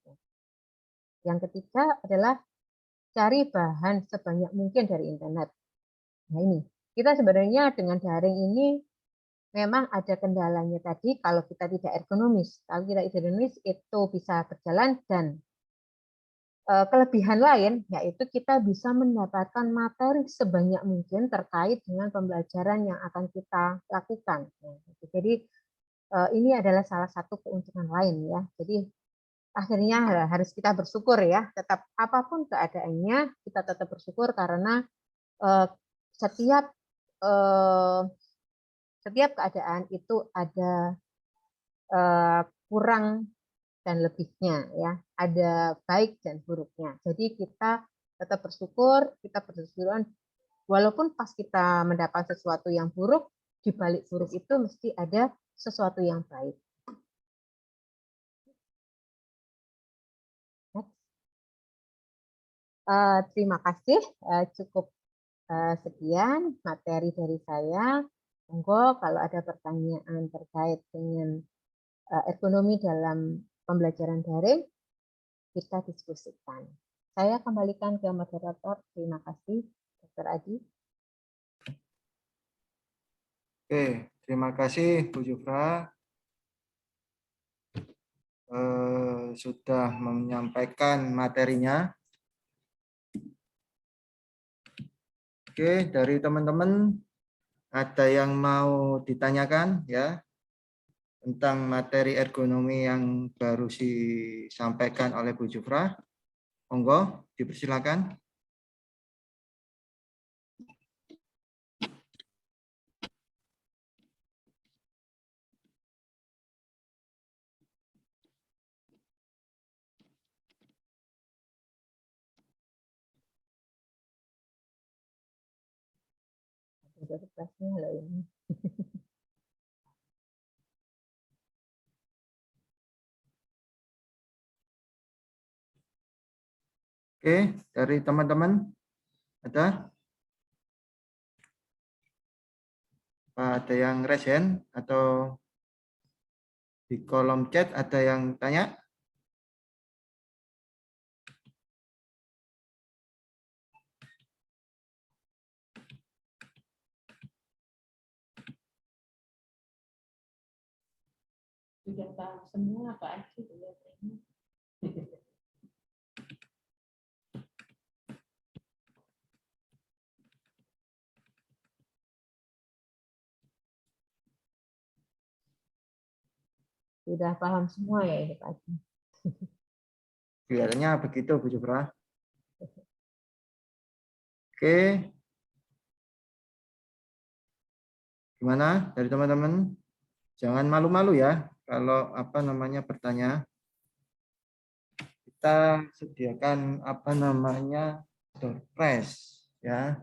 Yang ketiga adalah cari bahan sebanyak mungkin dari internet. Nah ini, kita sebenarnya dengan daring ini memang ada kendalanya tadi kalau kita tidak ergonomis. Kalau kita ergonomis itu bisa berjalan dan kelebihan lain yaitu kita bisa mendapatkan materi sebanyak mungkin terkait dengan pembelajaran yang akan kita lakukan. Jadi ini adalah salah satu keuntungan lain ya. Jadi akhirnya harus kita bersyukur ya. Tetap apapun keadaannya kita tetap bersyukur karena setiap keadaan itu ada kurang dan lebihnya ya, ada baik dan buruknya. Jadi kita tetap bersyukur, kita bersyukur walaupun pas kita mendapat sesuatu yang buruk, di balik buruk itu mesti ada sesuatu yang baik. Terima kasih, cukup sekian materi dari saya. Monggo kalau ada pertanyaan terkait dengan ergonomi dalam pembelajaran daring, kita diskusikan. Saya kembalikan ke moderator. Terima kasih, Dr. Adi. Oke, terima kasih Bu Jufra. Sudah menyampaikan materinya. Oke, dari teman-teman ada yang mau ditanyakan ya tentang materi ergonomi yang baru disampaikan oleh Bu Jufra? Monggo, dipersilakan. Oke, dari teman-teman ada? Ada yang raise hand atau di kolom chat ada yang tanya? Sudah paham semua Pak Aji kelihatannya. Sudah paham semua ya ini Pak Adi. Kelihatannya begitu Bu Jufra. Oke. Gimana dari teman-teman? Jangan malu-malu ya kalau bertanya. Kita sediakan door prize ya.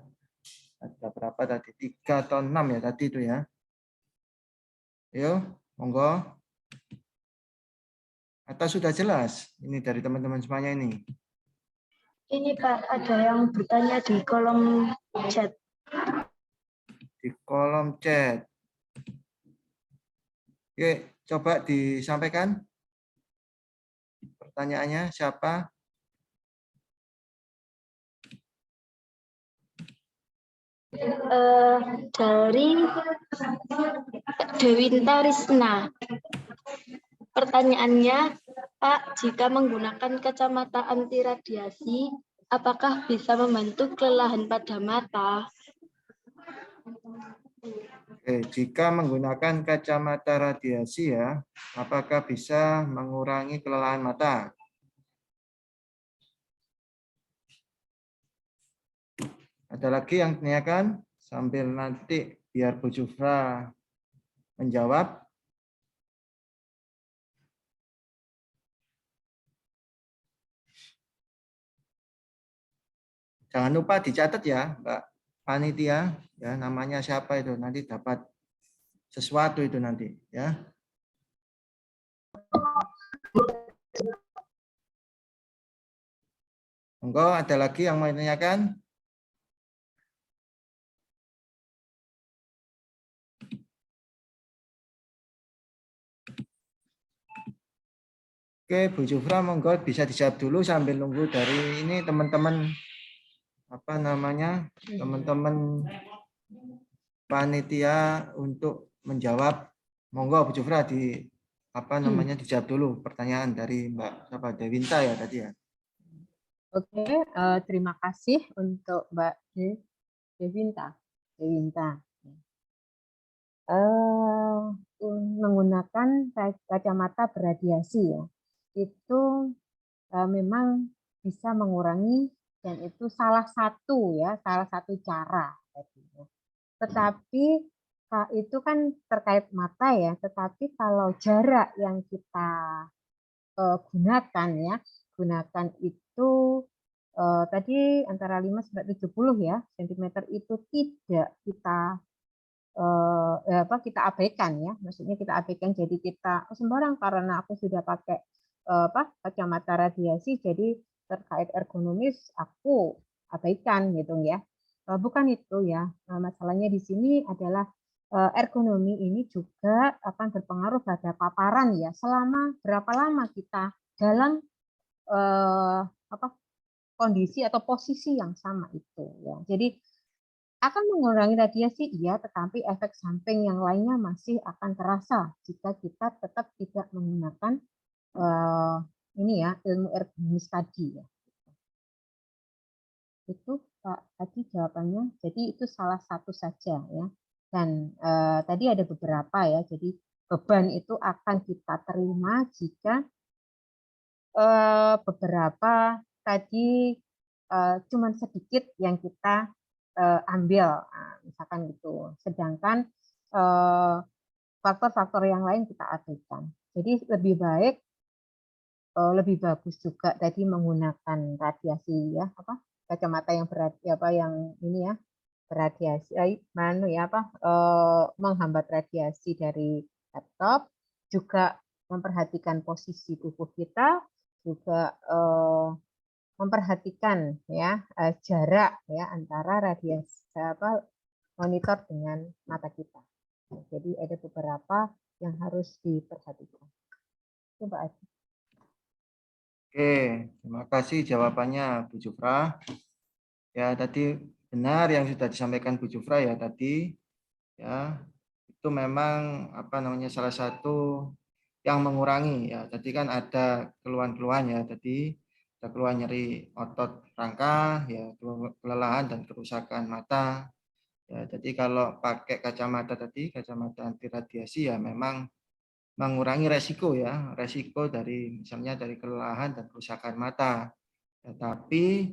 Ada berapa tadi? 3 atau 6 ya tadi itu ya. Ayo, monggo. Atau sudah jelas ini dari teman-teman semuanya ini? Ini Pak, ada yang bertanya di kolom chat. Di kolom chat. Oke, coba disampaikan pertanyaannya siapa? Dari Dewinta Risna. Pertanyaannya, Pak, jika menggunakan kacamata anti radiasi, apakah bisa membantu kelelahan pada mata? Jika menggunakan kacamata radiasi ya, apakah bisa mengurangi kelelahan mata? Ada lagi yang tanyakan sambil nanti biar Bu Jufra menjawab. Jangan lupa dicatat ya, Mbak Panitia, ya namanya siapa itu nanti dapat sesuatu itu nanti ya. Monggo, ada lagi yang mau ditanyakan? Oke, Bu Jufra, monggo bisa dijawab dulu sambil nunggu dari ini teman-teman teman-teman panitia untuk menjawab. Monggo Bu Jufra dijawab dulu pertanyaan dari Mbak Dewinta ya tadi ya. Oke, terima kasih untuk Mbak Dewinta. menggunakan kacamata berradiasi ya, itu memang bisa mengurangi, dan itu salah satu cara tadi ya. Tetapi itu kan terkait mata ya, tetapi kalau jarak yang kita gunakan itu tadi antara 5 sampai 70 ya cm, itu tidak kita abaikan ya, maksudnya kita abaikan, jadi kita sembarang karena aku sudah pakai kacamata radiasi, jadi terkait ergonomis aku abaikan gitu ya. Bukan itu ya. Masalahnya di sini adalah ergonomi ini juga akan berpengaruh pada paparan ya. Selama berapa lama kita dalam kondisi atau posisi yang sama itu ya. Jadi akan mengurangi radiasi iya, tetapi efek samping yang lainnya masih akan terasa jika kita tetap tidak menggunakan ilmu ergonomis tadi ya. Itu Pak tadi jawabannya. Jadi itu salah satu saja ya. Dan tadi ada beberapa ya. Jadi beban itu akan kita terima jika beberapa tadi cuman sedikit yang kita ambil, misalkan gitu. Sedangkan faktor-faktor yang lain kita abaikan. Jadi lebih baik, lebih bagus juga tadi menggunakan radiasi ya, kacamata yang berradiasi, menghambat radiasi dari laptop, juga memperhatikan posisi tubuh kita, juga memperhatikan ya jarak ya antara radiasi monitor dengan mata kita. Jadi ada beberapa yang harus diperhatikan. Coba aja. Oke, terima kasih jawabannya Bu Jufra. Ya, tadi benar yang sudah disampaikan Bu Jufra ya tadi. Ya, itu memang salah satu yang mengurangi ya. Tadi kan ada keluhan-keluhan ya tadi. Ada keluhan nyeri otot rangka, ya, kelelahan dan kerusakan mata. Ya, jadi kalau pakai kacamata tadi, kacamata anti radiasi ya memang mengurangi resiko ya, resiko dari misalnya dari kelelahan dan kerusakan mata. Tetapi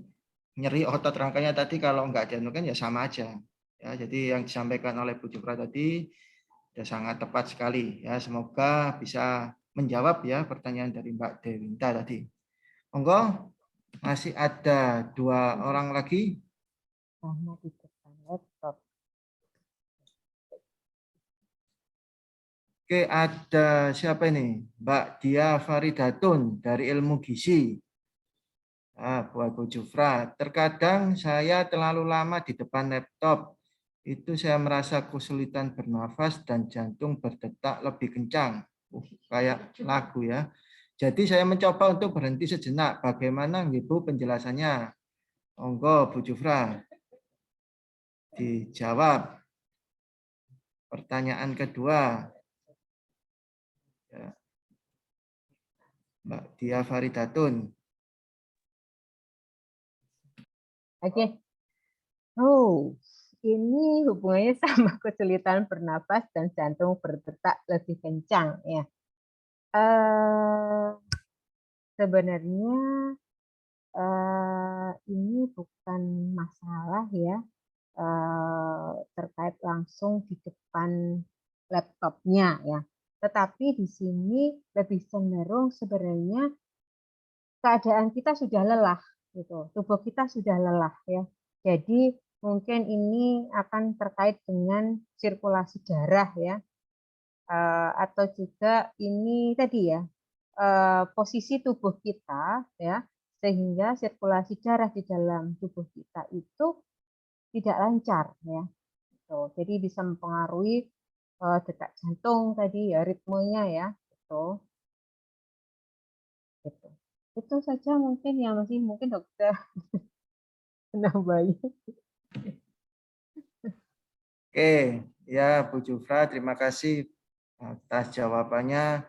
nyeri otot rangkanya tadi kalau nggak dianukan ya sama aja. Ya, jadi yang disampaikan oleh Bu Jufra tadi sudah sangat tepat sekali ya. Semoga bisa menjawab ya pertanyaan dari Mbak Dewinta tadi. Monggo, masih ada 2 orang lagi. Oke, ada siapa ini? Mbak Dia Faridatun dari Ilmu Gizi. Buat Bu Jufra, terkadang saya terlalu lama di depan laptop. Itu saya merasa kesulitan bernafas dan jantung berdetak lebih kencang. Kayak lagu ya. Jadi saya mencoba untuk berhenti sejenak. Bagaimana Ibu penjelasannya? Monggo Bu Jufra dijawab. Pertanyaan kedua. Ya. Mbak Dia Faridatun. Oke. Ini hubungannya sama kesulitan bernafas dan jantung berdetak lebih kencang ya. Sebenarnya ini bukan masalah ya terkait langsung di depan laptopnya ya. Tetapi di sini lebih cenderung sebenarnya keadaan kita sudah lelah gitu. Tubuh kita sudah lelah ya. Jadi mungkin ini akan terkait dengan sirkulasi darah ya. Atau juga ini tadi ya, posisi tubuh kita ya, sehingga sirkulasi darah di dalam tubuh kita itu tidak lancar ya. Jadi bisa mempengaruhi detak jantung tadi ya, ritmenya ya. Gitu. Itu saja mungkin yang masih mungkin dokter nambahin. Oke, ya Bu Jufra, terima kasih atas jawabannya.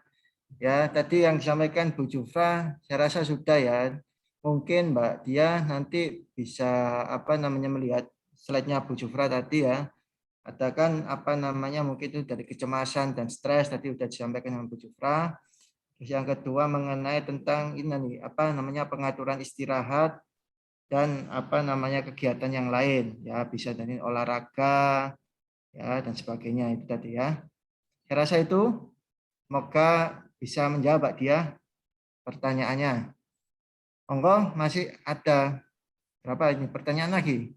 Ya, tadi yang disampaikan Bu Jufra, saya rasa sudah ya. Mungkin Mbak Dia nanti bisa melihat slide-nya Bu Jufra tadi ya. Ada kan apa namanya mungkin itu dari kecemasan dan stres tadi sudah disampaikan dengan Bu Jufra. Terus yang kedua mengenai tentang ini nih apa namanya pengaturan istirahat dan apa namanya kegiatan yang lain ya, bisa dari olahraga ya dan sebagainya itu tadi ya. Saya rasa itu semoga bisa menjawab dia pertanyaannya. Monggo, masih ada berapa ini pertanyaan lagi?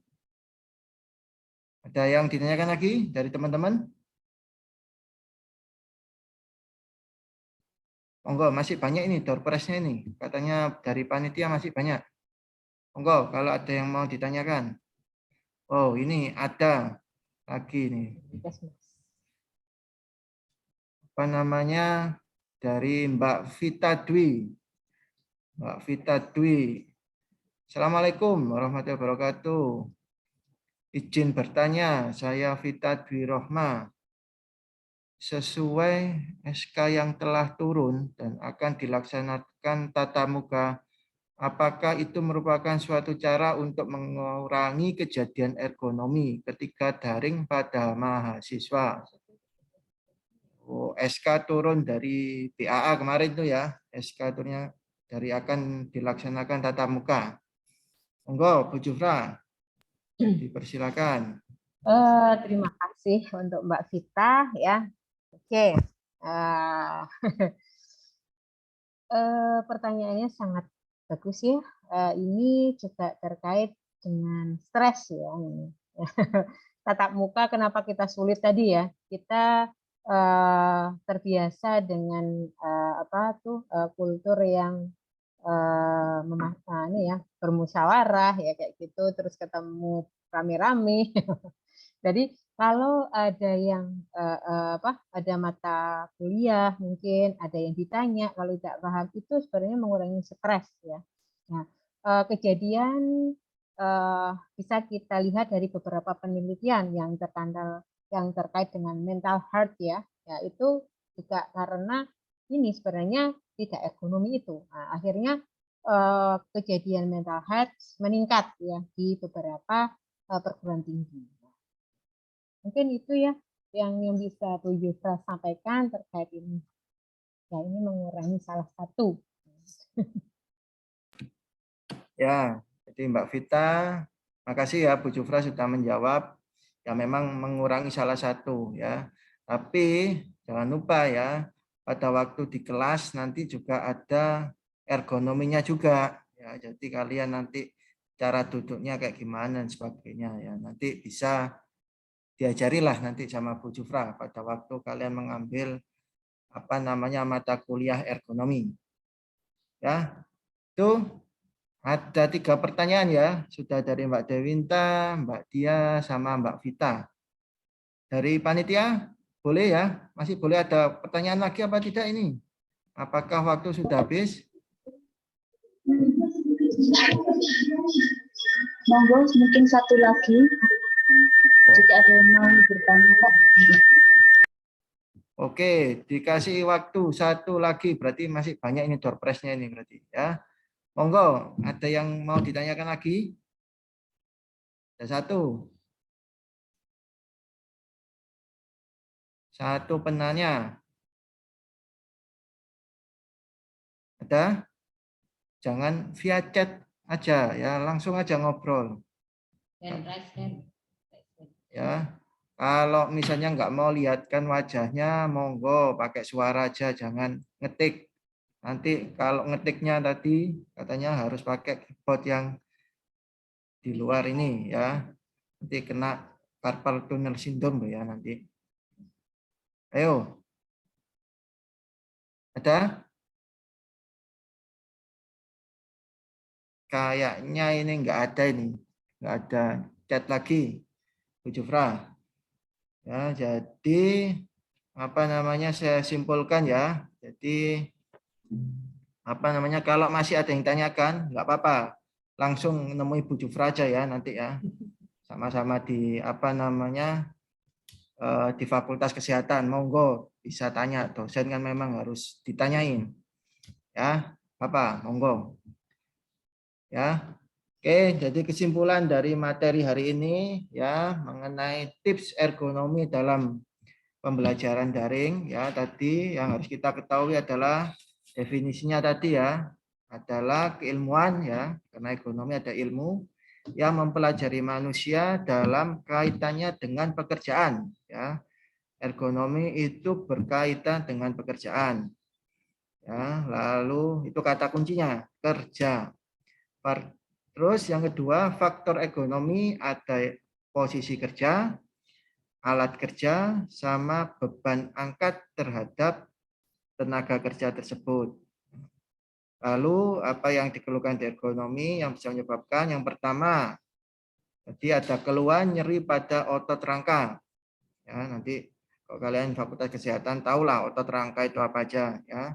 Ada yang ditanyakan lagi dari teman-teman? Monggo, masih banyak ini door prize-nya ini. Katanya dari panitia masih banyak. Monggo, kalau ada yang mau ditanyakan. Oh, ini ada lagi nih. Apa namanya? Dari Mbak Vita Dwi. Mbak Vita Dwi. Assalamualaikum warahmatullahi wabarakatuh. Izin bertanya, saya Vita Dwi Rohma. Sesuai SK yang telah turun dan akan dilaksanakan tatap muka, apakah itu merupakan suatu cara untuk mengurangi kejadian ergonomi ketika daring pada mahasiswa? Oh, SK turun dari BAA kemarin itu ya, SK turunnya dari akan dilaksanakan tatap muka. Monggo, Bu Jufra, dipersilakan. Terima kasih untuk Mbak Vita ya. Oke, pertanyaannya sangat bagus ya. Ini juga terkait dengan stres ya. Tatap muka kenapa kita sulit tadi ya? Kita terbiasa dengan kultur yang ini ya bermusyawarah ya kayak gitu, terus ketemu rame-rame. Jadi kalau ada yang ada mata kuliah mungkin ada yang ditanya kalau tidak paham itu sebenarnya mengurangi stres ya. Nah, kejadian bisa kita lihat dari beberapa penelitian yang terkait dengan mental health ya, itu juga karena ini sebenarnya tidak ergonomi itu. Nah, akhirnya kejadian mental health meningkat ya di beberapa perguruan tinggi. Mungkin itu ya yang bisa Bu Jufra sampaikan terkait ini. Ya, ini mengurangi salah satu. Ya, jadi Mbak Vita, makasih ya Bu Jufra sudah menjawab. Ya memang mengurangi salah satu ya. Tapi jangan lupa ya, pada waktu di kelas nanti juga ada ergonominya juga. Ya, jadi kalian nanti cara duduknya kayak gimana dan sebagainya ya. Nanti bisa diajarilah nanti sama Bu Jufra pada waktu kalian mengambil apa namanya mata kuliah ergonomi. Ya, itu ada 3 pertanyaan ya, sudah dari Mbak Dewinta, Mbak Dia, sama Mbak Vita. Dari panitia, boleh ya? Masih boleh ada pertanyaan lagi apa tidak ini? Apakah waktu sudah habis? Monggo, mungkin satu lagi. Jika ada yang mau bertanya, Pak. Oke, dikasih waktu satu lagi, berarti masih banyak ini door prize-nya ini berarti ya. Monggo, ada yang mau ditanyakan lagi? Ada satu. Satu penanya. Ada? Jangan via chat aja ya, langsung aja ngobrol. Ya. Kalau misalnya nggak mau lihatkan wajahnya, monggo pakai suara aja, jangan ngetik. Nanti kalau ngetiknya tadi katanya harus pakai keyboard yang di luar ini ya. Nanti kena carpal tunnel syndrome ya nanti. Ayo. Ada? Kayaknya ini nggak ada ini. Nggak ada chat lagi. Bu Jufra. Ya, jadi apa namanya saya simpulkan ya. Jadi apa namanya kalau masih ada yang tanyakan nggak apa-apa, langsung nemui Bu Jufra aja ya nanti ya. Sama-sama di apa namanya di Fakultas Kesehatan, monggo bisa tanya, dosen kan memang harus ditanyain. Ya, apa? Monggo. Ya. Oke, jadi kesimpulan dari materi hari ini ya mengenai tips ergonomi dalam pembelajaran daring ya, tadi yang harus kita ketahui adalah definisinya tadi ya, adalah keilmuan ya, karena ekonomi ada ilmu yang mempelajari manusia dalam kaitannya dengan pekerjaan ya. Ergonomi itu berkaitan dengan pekerjaan. Ya, lalu itu kata kuncinya, kerja. Terus yang kedua, faktor ekonomi ada posisi kerja, alat kerja, sama beban angkat terhadap tenaga kerja tersebut. Lalu apa yang dikeluhkan di ergonomi yang bisa menyebabkan? Yang pertama, jadi ada keluhan nyeri pada otot rangka. Ya, nanti kalau kalian Fakultas Kesehatan tahulah otot rangka itu apa aja. Ya.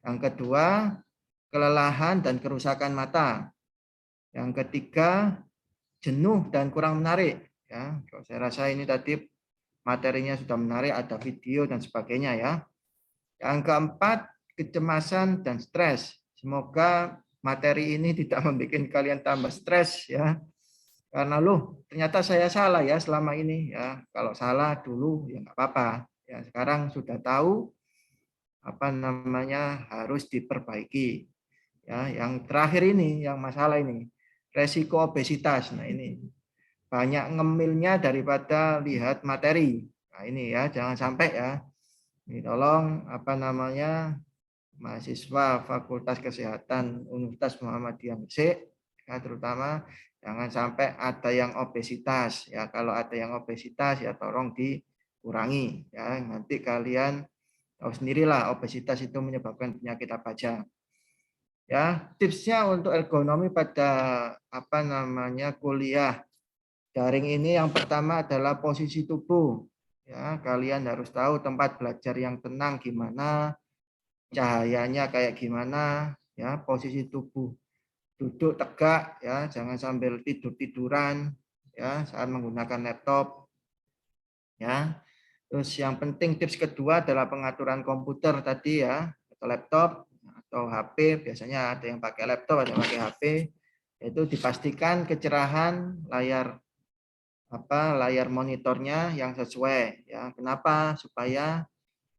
Yang kedua, kelelahan dan kerusakan mata. Yang ketiga, jenuh dan kurang menarik. Ya, saya rasa ini tadi materinya sudah menarik, ada video dan sebagainya ya. Yang keempat, kecemasan dan stres. Semoga materi ini tidak membuat kalian tambah stres ya. Karena ternyata saya salah ya selama ini ya. Kalau salah dulu ya nggak apa-apa. Ya, sekarang sudah tahu apa namanya harus diperbaiki. Ya, yang terakhir ini, yang masalah ini, resiko obesitas. Nah ini banyak ngemilnya daripada lihat materi. Nah ini ya, jangan sampai ya. Ini tolong apa namanya mahasiswa Fakultas Kesehatan Universitas Muhammadiyah Gresik, ya, terutama jangan sampai ada yang obesitas. Ya kalau ada yang obesitas ya tolong dikurangi. Ya nanti kalian tahu sendirilah obesitas itu menyebabkan penyakit apa aja. Ya, tipsnya untuk ergonomi pada apa namanya kuliah daring ini yang pertama adalah posisi tubuh. Ya, kalian harus tahu tempat belajar yang tenang gimana, cahayanya kayak gimana, ya, posisi tubuh. Duduk tegak ya, jangan sambil tidur-tiduran ya saat menggunakan laptop. Ya. Terus yang penting tips kedua adalah pengaturan komputer tadi ya, atau laptop atau HP, biasanya ada yang pakai laptop, ada yang pakai HP, itu dipastikan kecerahan layar monitornya yang sesuai ya. Kenapa? Supaya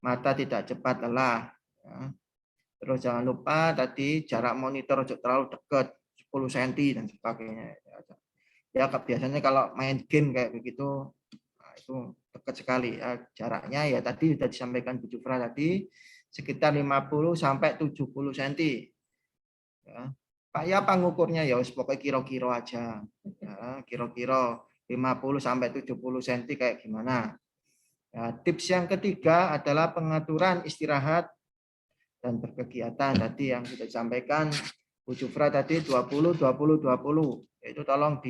mata tidak cepat lelah ya. Terus jangan lupa tadi jarak monitor terlalu dekat 10 cm dan sebagainya ya. Biasanya kalau main game kayak begitu nah, itu dekat sekali ya, jaraknya ya tadi sudah disampaikan Bu Jufra tadi sekitar 50 sampai 70 cm. Ya. Pak ya pengukurnya ya pokoknya kira-kira aja. Ya, kira-kira 50 sampai 70 cm kayak gimana. Ya, tips yang ketiga adalah pengaturan istirahat dan berkegiatan tadi yang sudah disampaikan Bu Jufra tadi 20 20 20. Itu tolong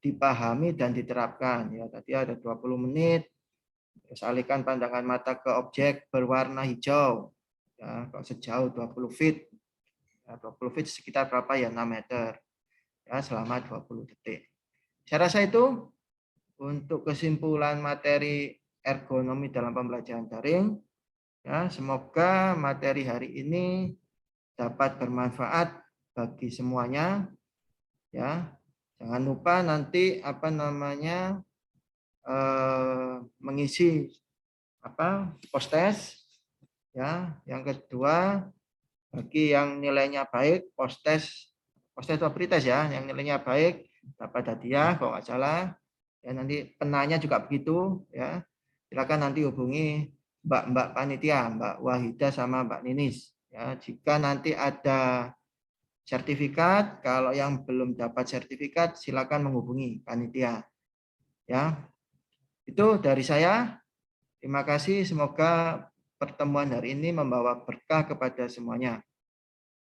dipahami dan diterapkan ya. Tadi ada 20 menit. Terus alihkan pandangan mata ke objek berwarna hijau. Ya, kalau sejauh 20 feet. Ya, 20 feet sekitar berapa ya? 6 meter. Ya, selama 20 detik. Saya rasa itu untuk kesimpulan materi ergonomi dalam pembelajaran daring. Ya, semoga materi hari ini dapat bermanfaat bagi semuanya. Ya, jangan lupa nanti mengisi post-test. Ya, yang kedua bagi yang nilainya baik post-test atau pretest ya, yang nilainya baik dapat hadiah kalau nggak salah. Ya nanti penanya juga begitu ya. Silakan nanti hubungi Mbak panitia, Mbak Wahida sama Mbak Ninis. Ya, jika nanti ada sertifikat, kalau yang belum dapat sertifikat silakan menghubungi panitia. Ya. Itu dari saya. Terima kasih, semoga pertemuan hari ini membawa berkah kepada semuanya.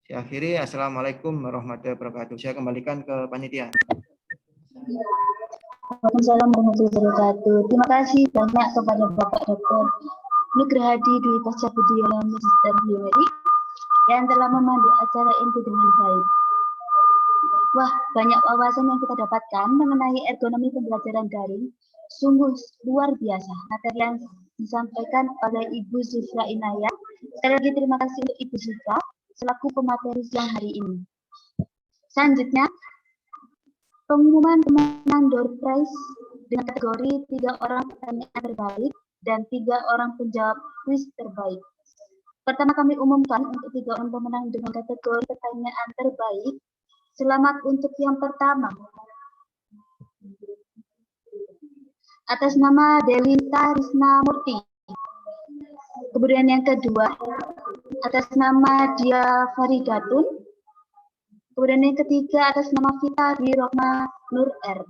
Saya akhiri, Assalamualaikum warahmatullahi wabarakatuh. Saya kembalikan ke panitia. Waalaikumsalam warahmatullahi wabarakatuh. Terima kasih banyak kepada Bapak Dr. Nugrahadi Dwi Pasca Budiono Magister Biomedik yang telah memandu acara ini dengan baik. Wah, banyak wawasan yang kita dapatkan mengenai ergonomi pembelajaran daring. Sungguh luar biasa materi yang disampaikan oleh Ibu Zufra Inayah. Sekali lagi terima kasih untuk Ibu Zufra selaku pemateri siang hari ini. Selanjutnya, pengumuman pemenang door prize dengan kategori 3 orang pertanyaan terbaik dan 3 orang penjawab kuis terbaik. Pertama kami umumkan untuk 3 orang pemenang dengan kategori pertanyaan terbaik. Selamat untuk yang pertama. Atas nama Delita Risna Murti. Kemudian yang kedua, atas nama Dia Faridatun. Kemudian yang ketiga, atas nama Vita Rohma Nur R.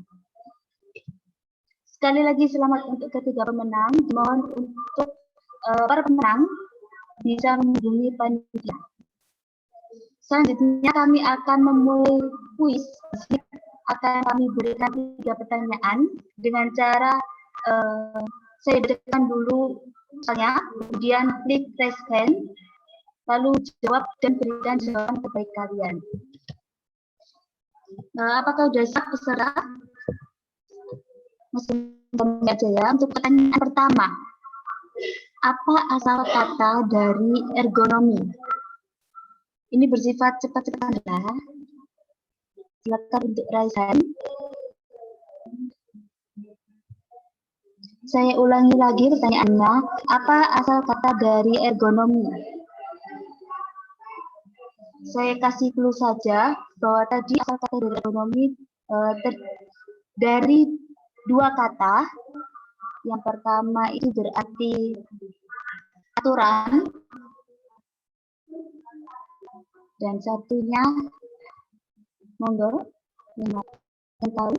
Sekali lagi selamat untuk ketiga pemenang. Mohon untuk para pemenang bisa menghubungi panitia. Selanjutnya kami akan memulai kuis. Akan kami berikan 3 pertanyaan dengan cara saya berikan dulu soalnya, kemudian klik raise hand, lalu jawab dan berikan jawaban terbaik kalian. Apakah sudah siap peserta? Masih aja ya. Untuk pertanyaan pertama, apa asal kata dari ergonomi? Ini bersifat cepat-cepat ya. Silakan untuk raise hand. Saya ulangi lagi pertanyaannya, apa asal kata dari ergonomi? Saya kasih clue saja bahwa tadi asal kata dari ergonomi dari 2 kata. Yang pertama itu berarti aturan, dan satunya monggo yang tahu.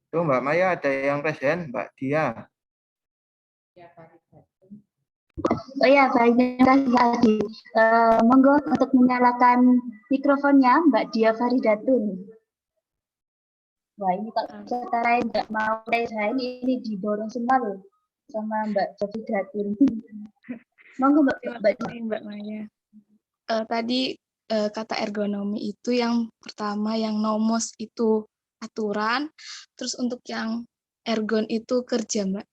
Tuh Mbak Maya ada yang present, Mbak Dia. Oh ya, baik, terima kasih. Monggo untuk menyalakan mikrofonnya Mbak Dia Faridatun. Wah, ini kalau peserta lain nggak mau raise, ini didorong semua loh sama Mbak Faridatun. Monggo Mbak Maya. Tadi kata ergonomi itu yang pertama, yang nomos itu aturan, terus untuk yang ergon itu kerja, Mbak.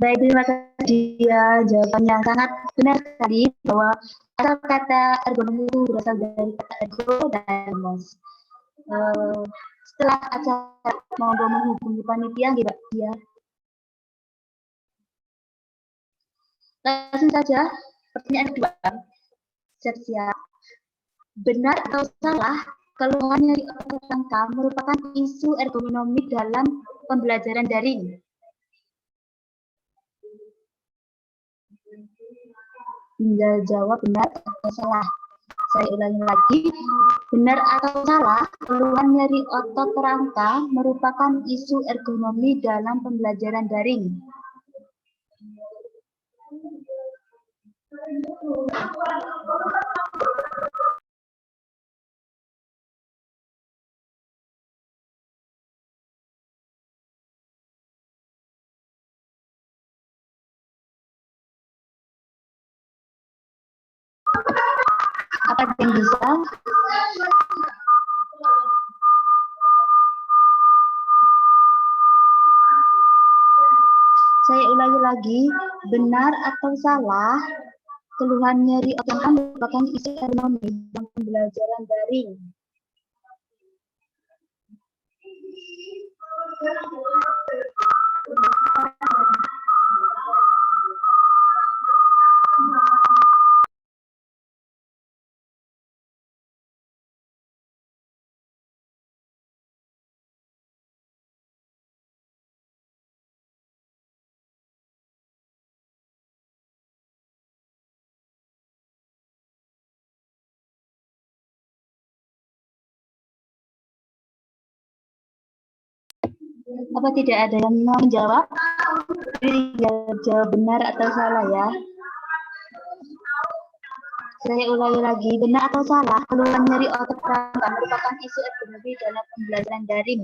Baik, terima kasih ya, jawabannya sangat benar sekali bahwa asal kata ergonomi itu berasal dari kata ergo dan mos. Setelah acara mau menghubungi panitia, Mbak Dia. Langsung saja, pertanyaan kedua. Siap-siap. Benar atau salah, keluhan dari otak rangka merupakan isu ergonomi dalam pembelajaran daring? Tinggal jawab benar atau salah. Saya ulangi lagi, benar atau salah, keluhan nyeri otot rangka merupakan isu ergonomi dalam pembelajaran daring. Apa yang bisa? Saya ulangi lagi, benar atau salah, keluhan nyeri otot merupakan isu ergonomi dalam pembelajaran daring. Apa tidak ada yang mau menjawab? Tinggal jawab benar atau salah ya. Saya ulangi lagi, benar atau salah, keluhan nyeri otot rangka merupakan isu ergonomi dalam pembelajaran daring.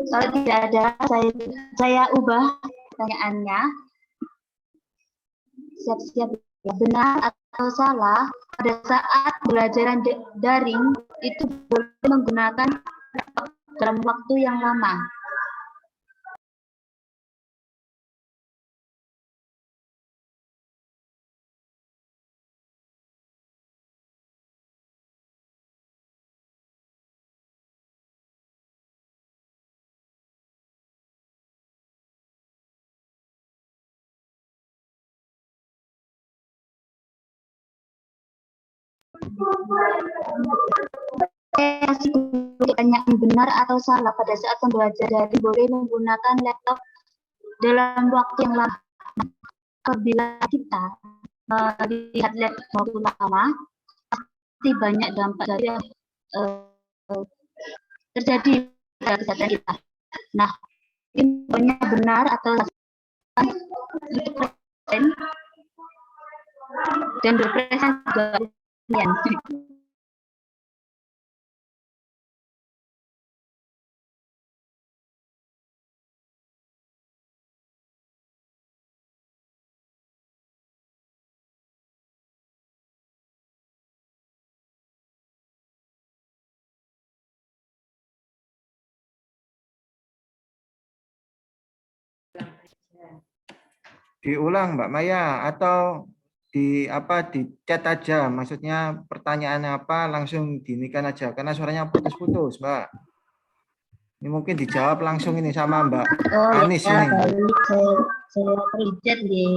Kalau tidak ada, saya ubah pertanyaannya. Siap-siap ya, benar atau salah pada saat pembelajaran daring itu boleh menggunakan dalam waktu yang lama. Pertanyaan benar atau salah pada saat pembelajaran daring boleh menggunakan laptop dalam waktu yang lama. Apabila kita melihat laptop waktu lama, pasti banyak dampak dari terjadi pada kesehatan kita. Nah, ini benar atau salah dan berpresentasi juga kalian. Diulang Mbak Maya atau di chat aja, maksudnya pertanyaannya apa langsung dinikan aja karena suaranya putus-putus Mbak. Ini mungkin dijawab langsung ini sama Mbak Anis ya, ini. Baik, saya terlihat ya.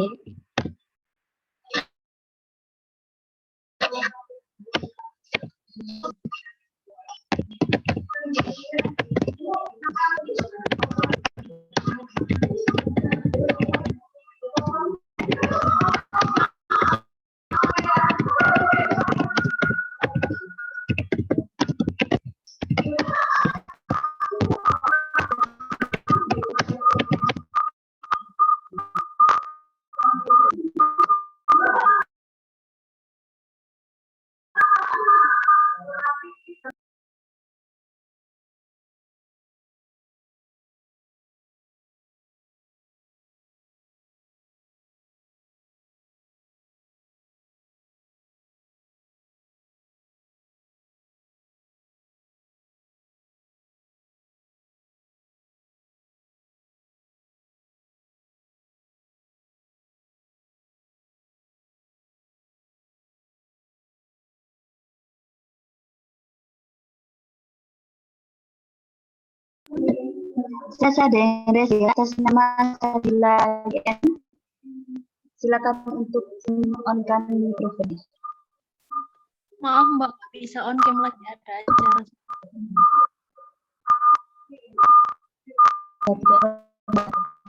Saya ada yang resi atas nama Sabila GN. Silakan untuk on-kan mikrofon. Maaf Mbak, bisa on cam lagi ada acara.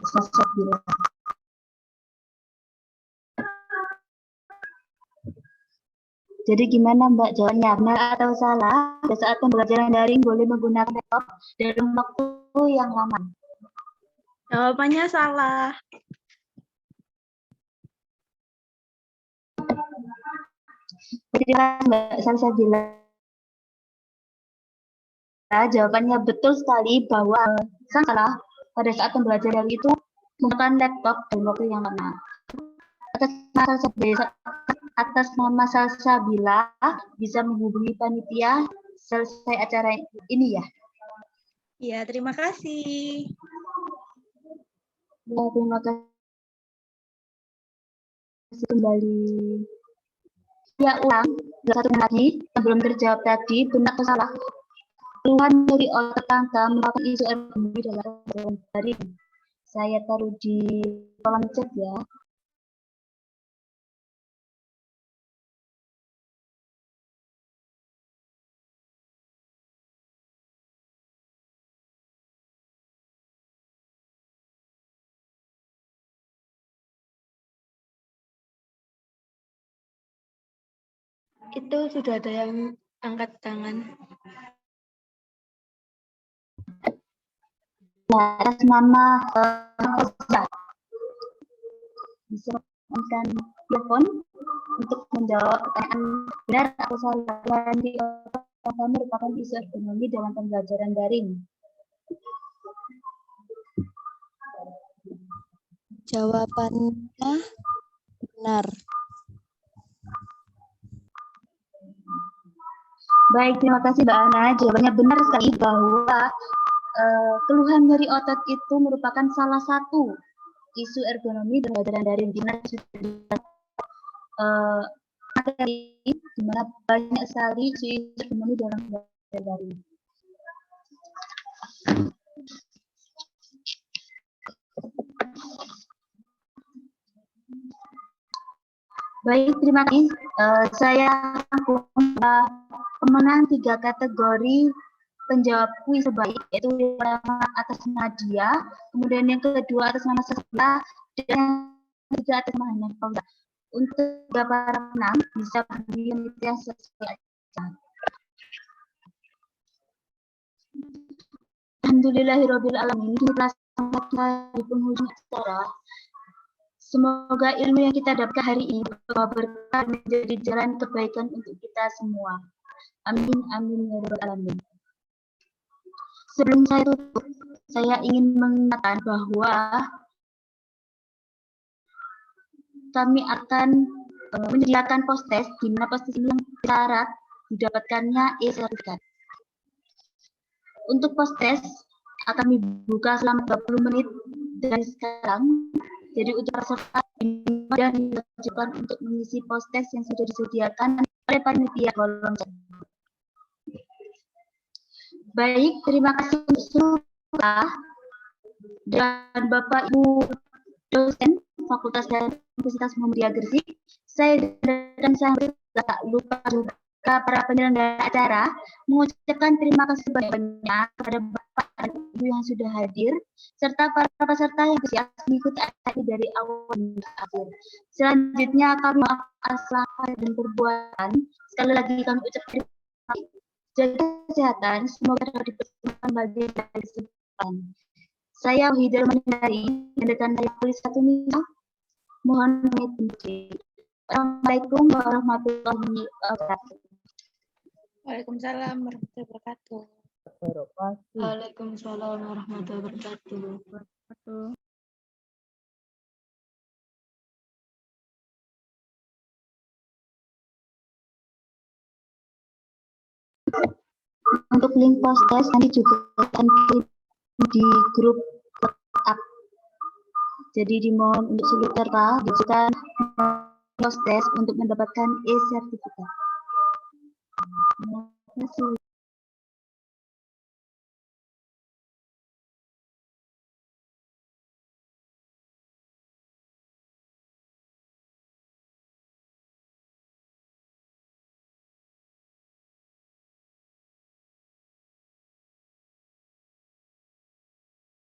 Sabila. Jadi gimana Mbak jawabannya, benar atau salah? Pada saat pembelajaran daring boleh menggunakan laptop dalam waktu yang lama. Jawabannya salah. Terima kasih Mbak Salsabila. Jawabannya betul sekali bahwa salah pada saat pembelajaran itu menggunakan laptop dalam waktu yang lama. Atas nama Salsabila bisa menghubungi panitia selesai acara ini ya. Ya, terima kasih. Ya, terima kasih kembali. Ya, ulang satu lagi yang belum terjawab tadi, benar atau salah? Keluhan dari otak tangga merupakan isu ekonomi dalam daring. Saya taruh di kolom chat ya. Itu sudah ada yang angkat tangan. Atas nama bisa menggunakan telepon untuk menjawab pertanyaan benar atau salah. Di merupakan isu ekonomi dalam pembelajaran daring. Jawabannya benar. Baik, terima kasih Mbak Ana. Jawabannya benar sekali bahwa keluhan nyeri otot itu merupakan salah satu isu ergonomi dan pembelajaran daring di mana materi di mana banyak sekali isu ergonomi dalam pembelajaran daring. Baik, terima kasih. Saya pemenang 3 kategori penjawab kuis terbaik, yaitu yang pertama atas nama Dia, kemudian yang kedua atas nama Saskia, dan yang ketiga atas nama Hana Fauza. Untuk para pemenang bisa berdiri yang sesuai. Alhamdulillahirabbil alamin. Kita sampai di penghujung acara. Semoga ilmu yang kita dapatkan hari ini berkah menjadi jalan kebaikan untuk kita semua. Amin, amin, ya rabbal alamin. Sebelum saya tutup, saya ingin mengingatkan bahwa kami akan menyediakan post-test, di mana post-test ini yang syarat didapatkannya e-sertifikat. Untuk post-test akan dibuka selama 20 menit dari sekarang. Jadi untuk peserta dan diwajibkan untuk mengisi post-test yang sudah disediakan oleh panitia kolom chat. Baik, terima kasih untuk seluruh dan Bapak Ibu dosen Fakultas dan Universitas Muhammadiyah Gresik. Saya dan saya tak lupa juga para penyelenggara acara mengucapkan terima kasih banyak kepada Bapak dan Ibu yang sudah hadir serta para peserta yang siap mengikuti acara dari awal hingga akhir. Selanjutnya kami atas langkah dan perbuatan. Sekali lagi kami ucapkan terima kasih. Jaga kesehatan, semoga dapat diperlukan bagian dari kesehatan. Saya Wahidar Mandari, mendekan dari polis 1 Misa. Mohon maaf. Assalamualaikum warahmatullahi wabarakatuh. Waalaikumsalam warahmatullahi wabarakatuh. Waalaikumsalam warahmatullahi wabarakatuh. Untuk link post-test nanti juga akan di grup WhatsApp. Jadi dimohon untuk seluruh peserta diajukan post-test untuk mendapatkan e-sertifikat. Terima kasih.